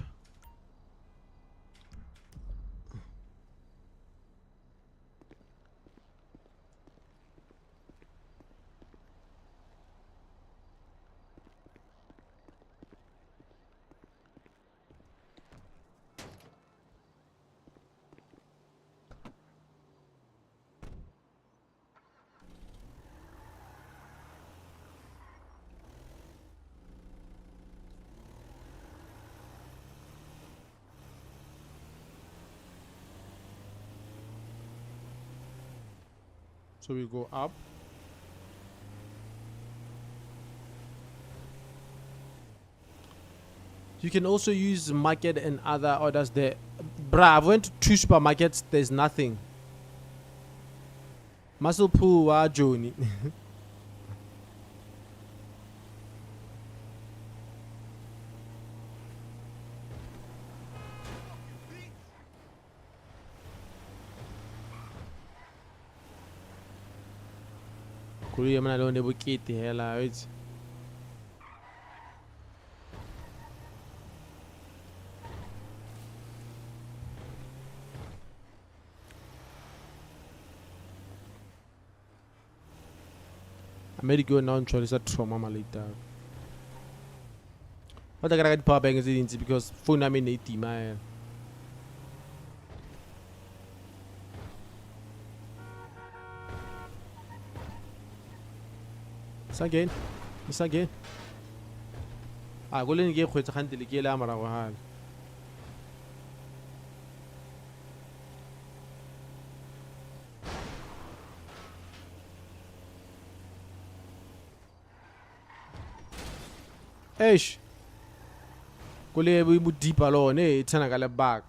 So we go up. You can also use market and other orders there. Bruh, I went to 2 supermarkets, there's nothing. Muscle pool wa Joni. Korea mana lo ne bukete hela, right? America now trying to trauma malita. What I gotta get power bank is it because phone I mean 80 mile. It's again. Go le ke khwetsa gantele ke le amara go hala. Eish. Go le bo deep alone e tsena ka le back.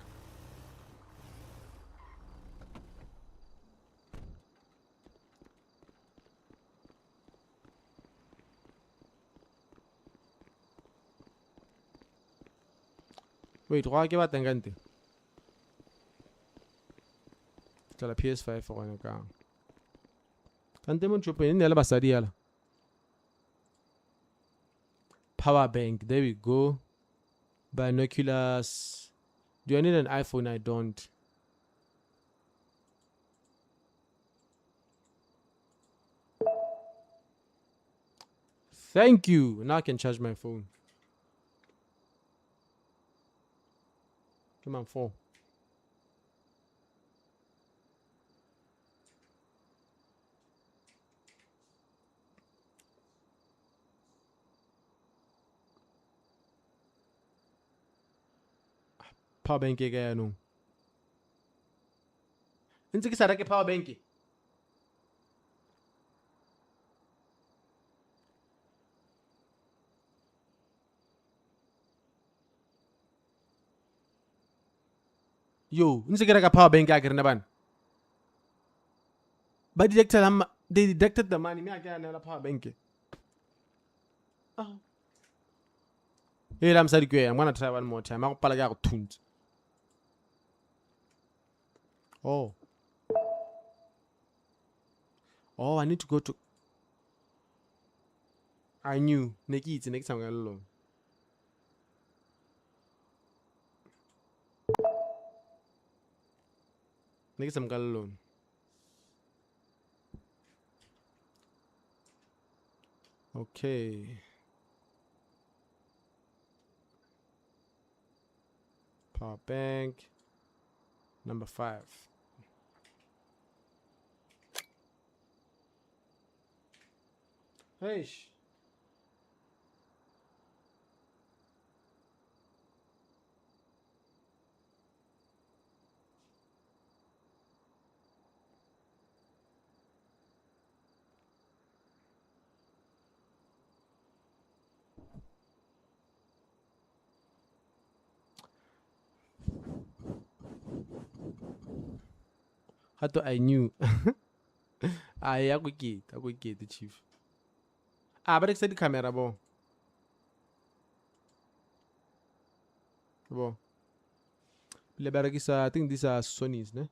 Wait, why ke batlang kante? Tsala PS5 for one account. Kante mo chopeng ne le basadi yala. Power bank, there we go. Binoculars. Do I need an iPhone? I don't. Thank you. Now I can charge my phone. Come on, 4. Power bank ke ya no. Ntse ke sa reke power bank. Yo, ntse ke reka power bank a ke rena bana. Ba they deducted the money. Me a ke ya power bank. Ah. Hey, I'm sorry, I'm gonna try one more time. I'm gonna go tunes. Oh. Oh, I need to go to. I knew. Neki, it's next time I'm alone. Next time I'm alone. Okay. Power bank. Number 5. Hey. How do I knew? I go get the chief. But it's the camera, bo. Bo. I think these are Sony's, ne?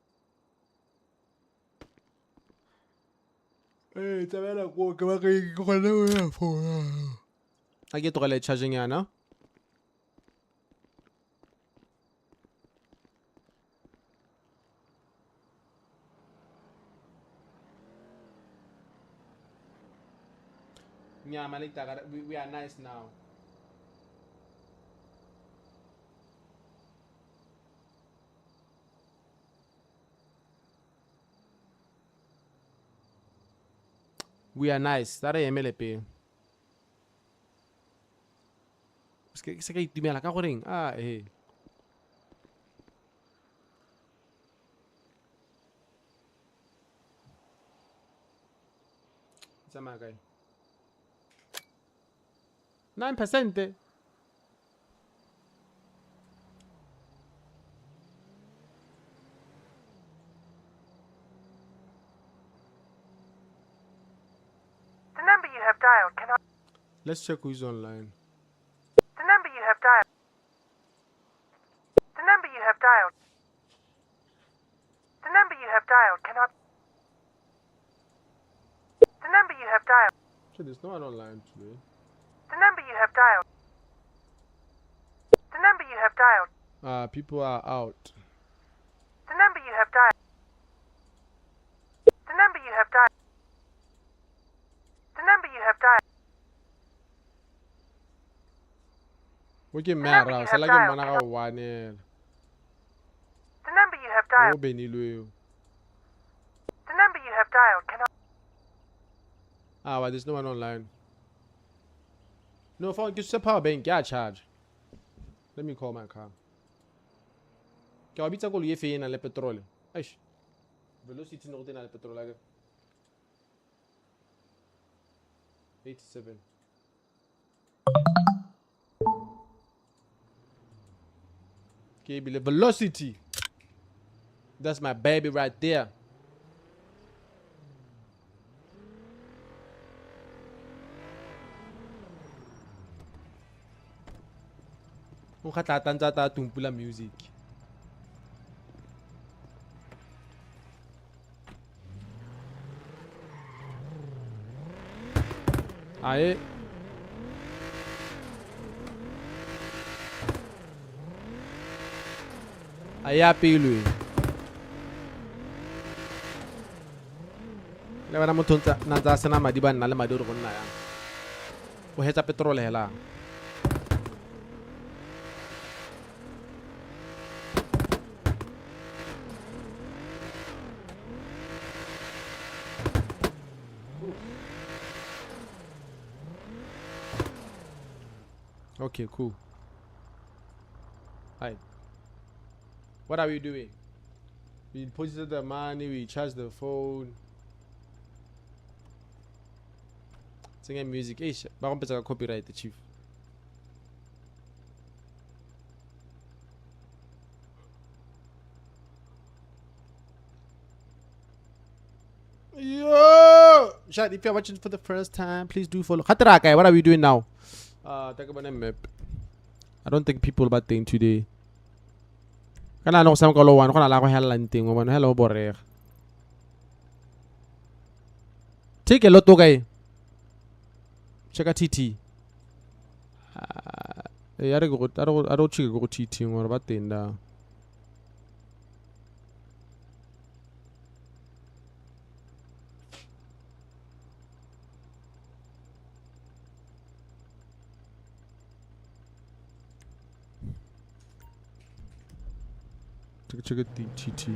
Hey, it's a better go. I get to charging ya now. Yeah, Malita, we are nice now. We are nice. That is MLP. Se ka itumela ka goreng tsamaya kae 9%. The number you have dialed cannot. Let's check who's online. The number you have dialed. The number you have dialed. The number you have dialed cannot. The number you have dialed. So there's no one online today. The number you have dialed. The number you have dialed. People are out. The number you have dialed. The number you have dialed. The number you have dialed. We get The mad number you out. have Like dialed mana cannot- ka one. The number you have Oh, dialed. benilwe. The number you have dialed cannot. But there's no one online. No, phone. Get your power bank. Yeah, charge. Let me call my car. Ke wa bitsa koloi e fe ena le petrol. Eish. Velocity no tena le petrol aga. 87. Okay, the velocity. That's my baby right there. O khatla tantsa ta tumpula music. Aye. Aye apilwe. Le bana motho na tsa sena madi ba nna le madi re go nna yang. O hetsa petrol hela. Okay, cool. Alright. What are we doing? We deposited the money, we charged the phone. Singing music. Eish, ba copyright the chief. Yo! Shad, if you're watching for the first time, please do follow. Khatraka, what are we doing now? Talk about a map. I don't think people about thing today. Kana no sam kalo wan kana la ko helan ting mo hello borre. Take a lot to guy. Check a TT. I don't check go TT or about thing da. Check a TT.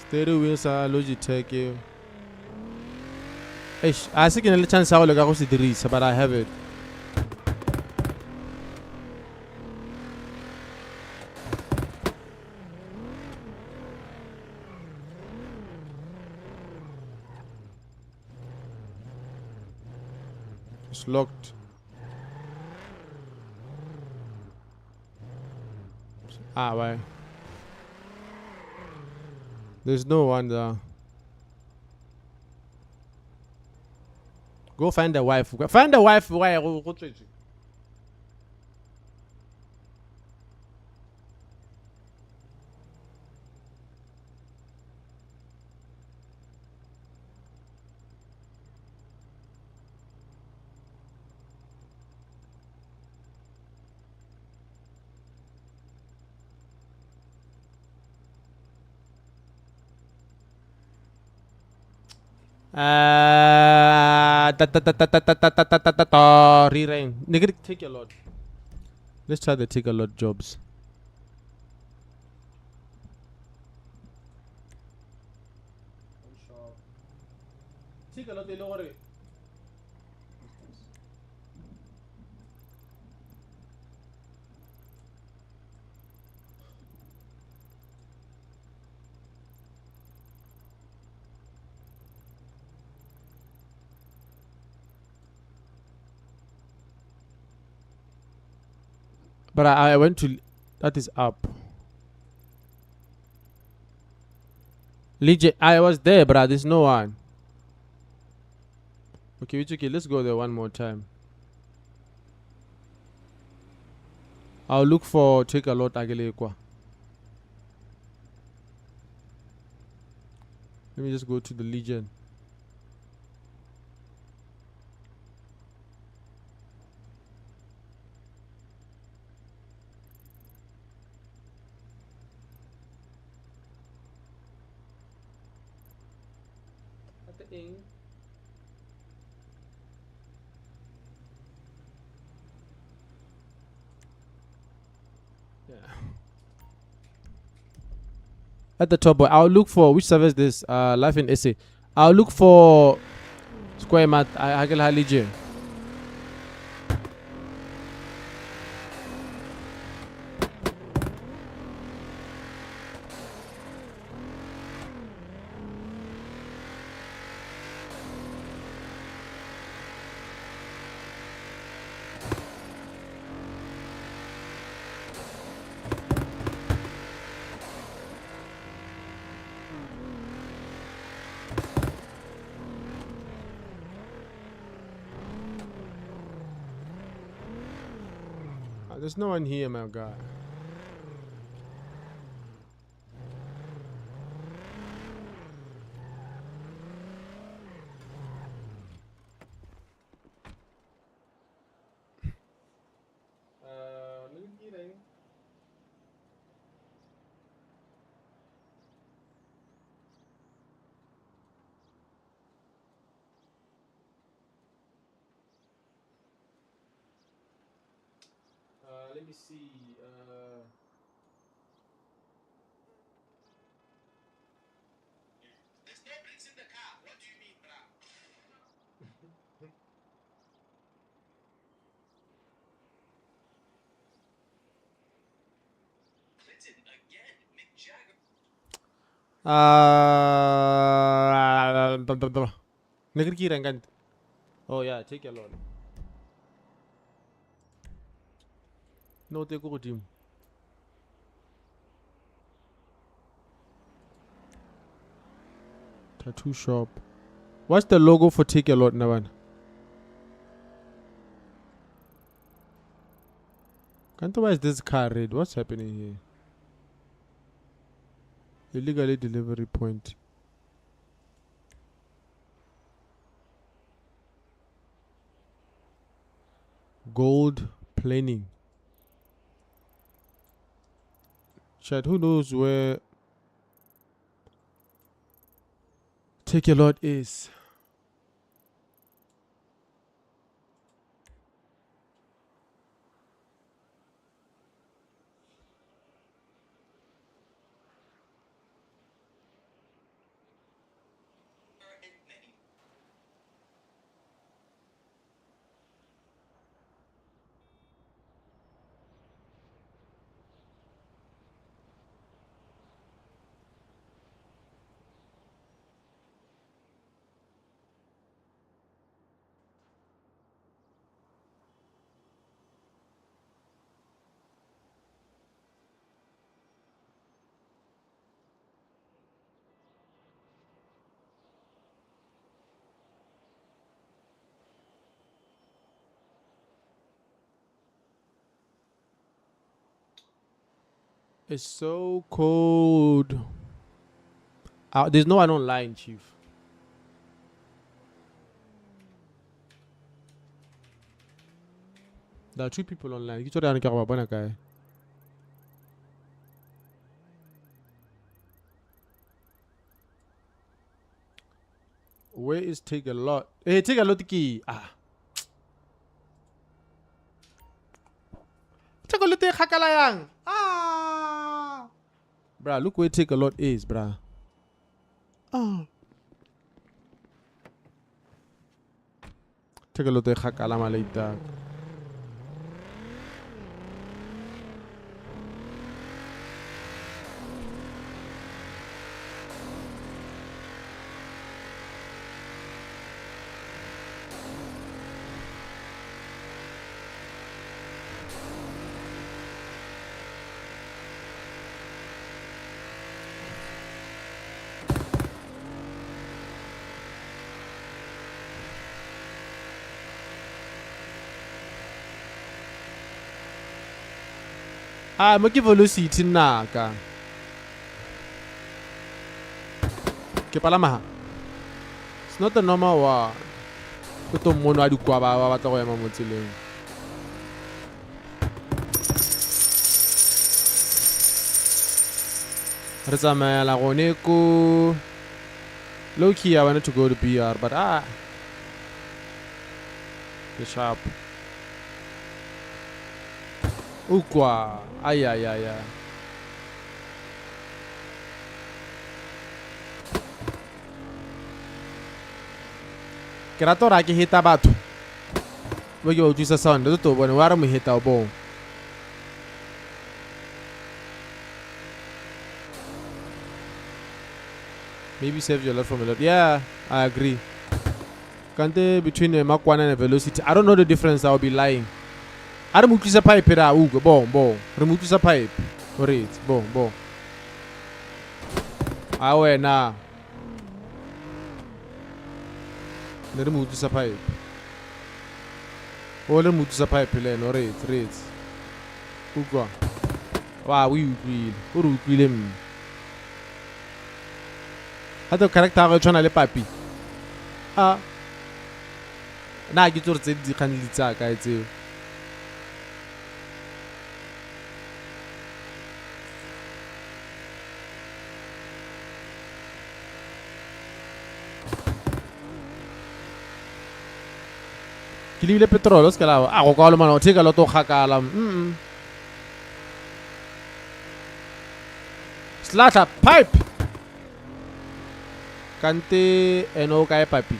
Stereo wheels are Logitech. Eish, I think in a chance I will go to the race, but I have it. It's locked. Ah, why? There's no one there. Go find the wife. Find the wife. Why? Re-rain. Nigga, take a lot. Let's try the take a lot jobs. Take a lot. But I went to. That is up. Legit. I was there, but there's no one. Okay, it's okay. Let's go there one more time. I'll look for take a lot Agelekwa. Let me just go to the Legion. Yeah. At the top, I'll look for which service this life in essay. I'll look for square math. I can hardly. There's no one here, my guy. let me see. There's no bricks in the car. What do you mean, bruh? Clinton again. Mick Jagger. Negeri kira kan? Oh yeah, take a lot. No, take go team. Tattoo shop. What's the logo for take a lot, Navan? Can't why is this car red? What's happening here? Illegally delivery point. Gold planing. Chat, who knows where Take a lot is? It's so cold. There's no one online, Chief. There are 2 people online. You told me about guy. Where is Take a Lot? Hey, Take a Lot key. Take a Lot khakalayang. Bruh, look where Take a Lot is, bruh. Take a Lot khakala later. Mo ke velocity nna ka. Ke palama. It's not the normal one. Ke to mmono a dikwa ba batla go ema mo tseleng. Re tsamaya la gone ko low key I wanted to go to BR but the sharp. Ukwa. Ay. Ke rata gore ke hita batho bo ke ba utlwisa sound to bone wa re mo hita o bong. Maybe save your life from a lot. Yeah, I agree. Kante between Makwana and velocity, I don't know the difference. I'll be lying. I don't utlwisa pipe ra ugo bon. Re mo utlwisa pipe. Alright, bon. Wena. Le re mo utlwisa pipe. Le mo utlwisa pipe le no right. Ugo. Wa we utlwile. O re utlwile mme. Hata character ga tshwana le papi. Na ke tsore tse di kganele tsa ka tseo. Ke lebile petrol o se ka la go kwa le mana o Take a Lot o gakala. Slata pipe. Kante eno kae papi.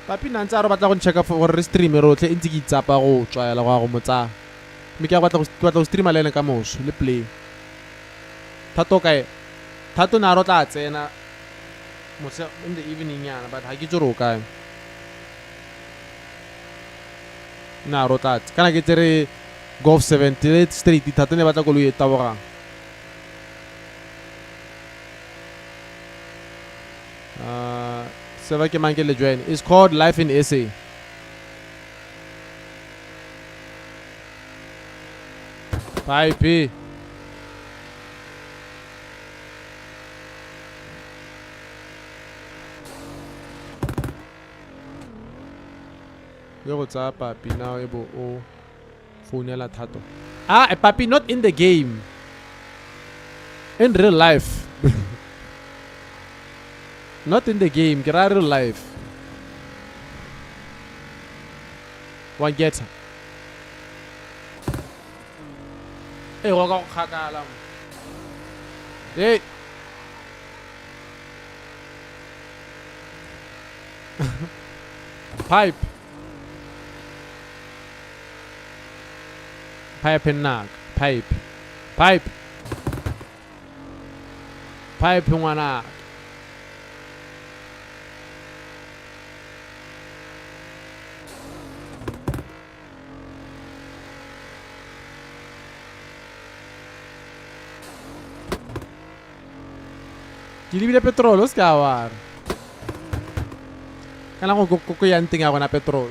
Papi na ntse a re batla go check for gore re stream rotlhe ntse ke itsapa go tswaela go motsa. Me ke batla go streama le ene ka moso le play. Thato kae. Thato na ro tla tsena motse in the evening yana but ha ke tsoro kae. Na ro tla kana ke tsere golf 78 street Thato ne batla go lo e tabogang. Seva ke mang ke le join. It's called Life in SA. Pipe. Yo go tsa papi now ebo o founela Thato. Ah, papi not in the game. In real life. Not in the game, get out real life. One get. Hey, wag ako kakalam. Hey. Pipe. Pipe and knock. Pipe. Pipe. Pipe yung anak. Gilibile petrol, os kawar. Kailangan ko kukuyanting ako na petrol.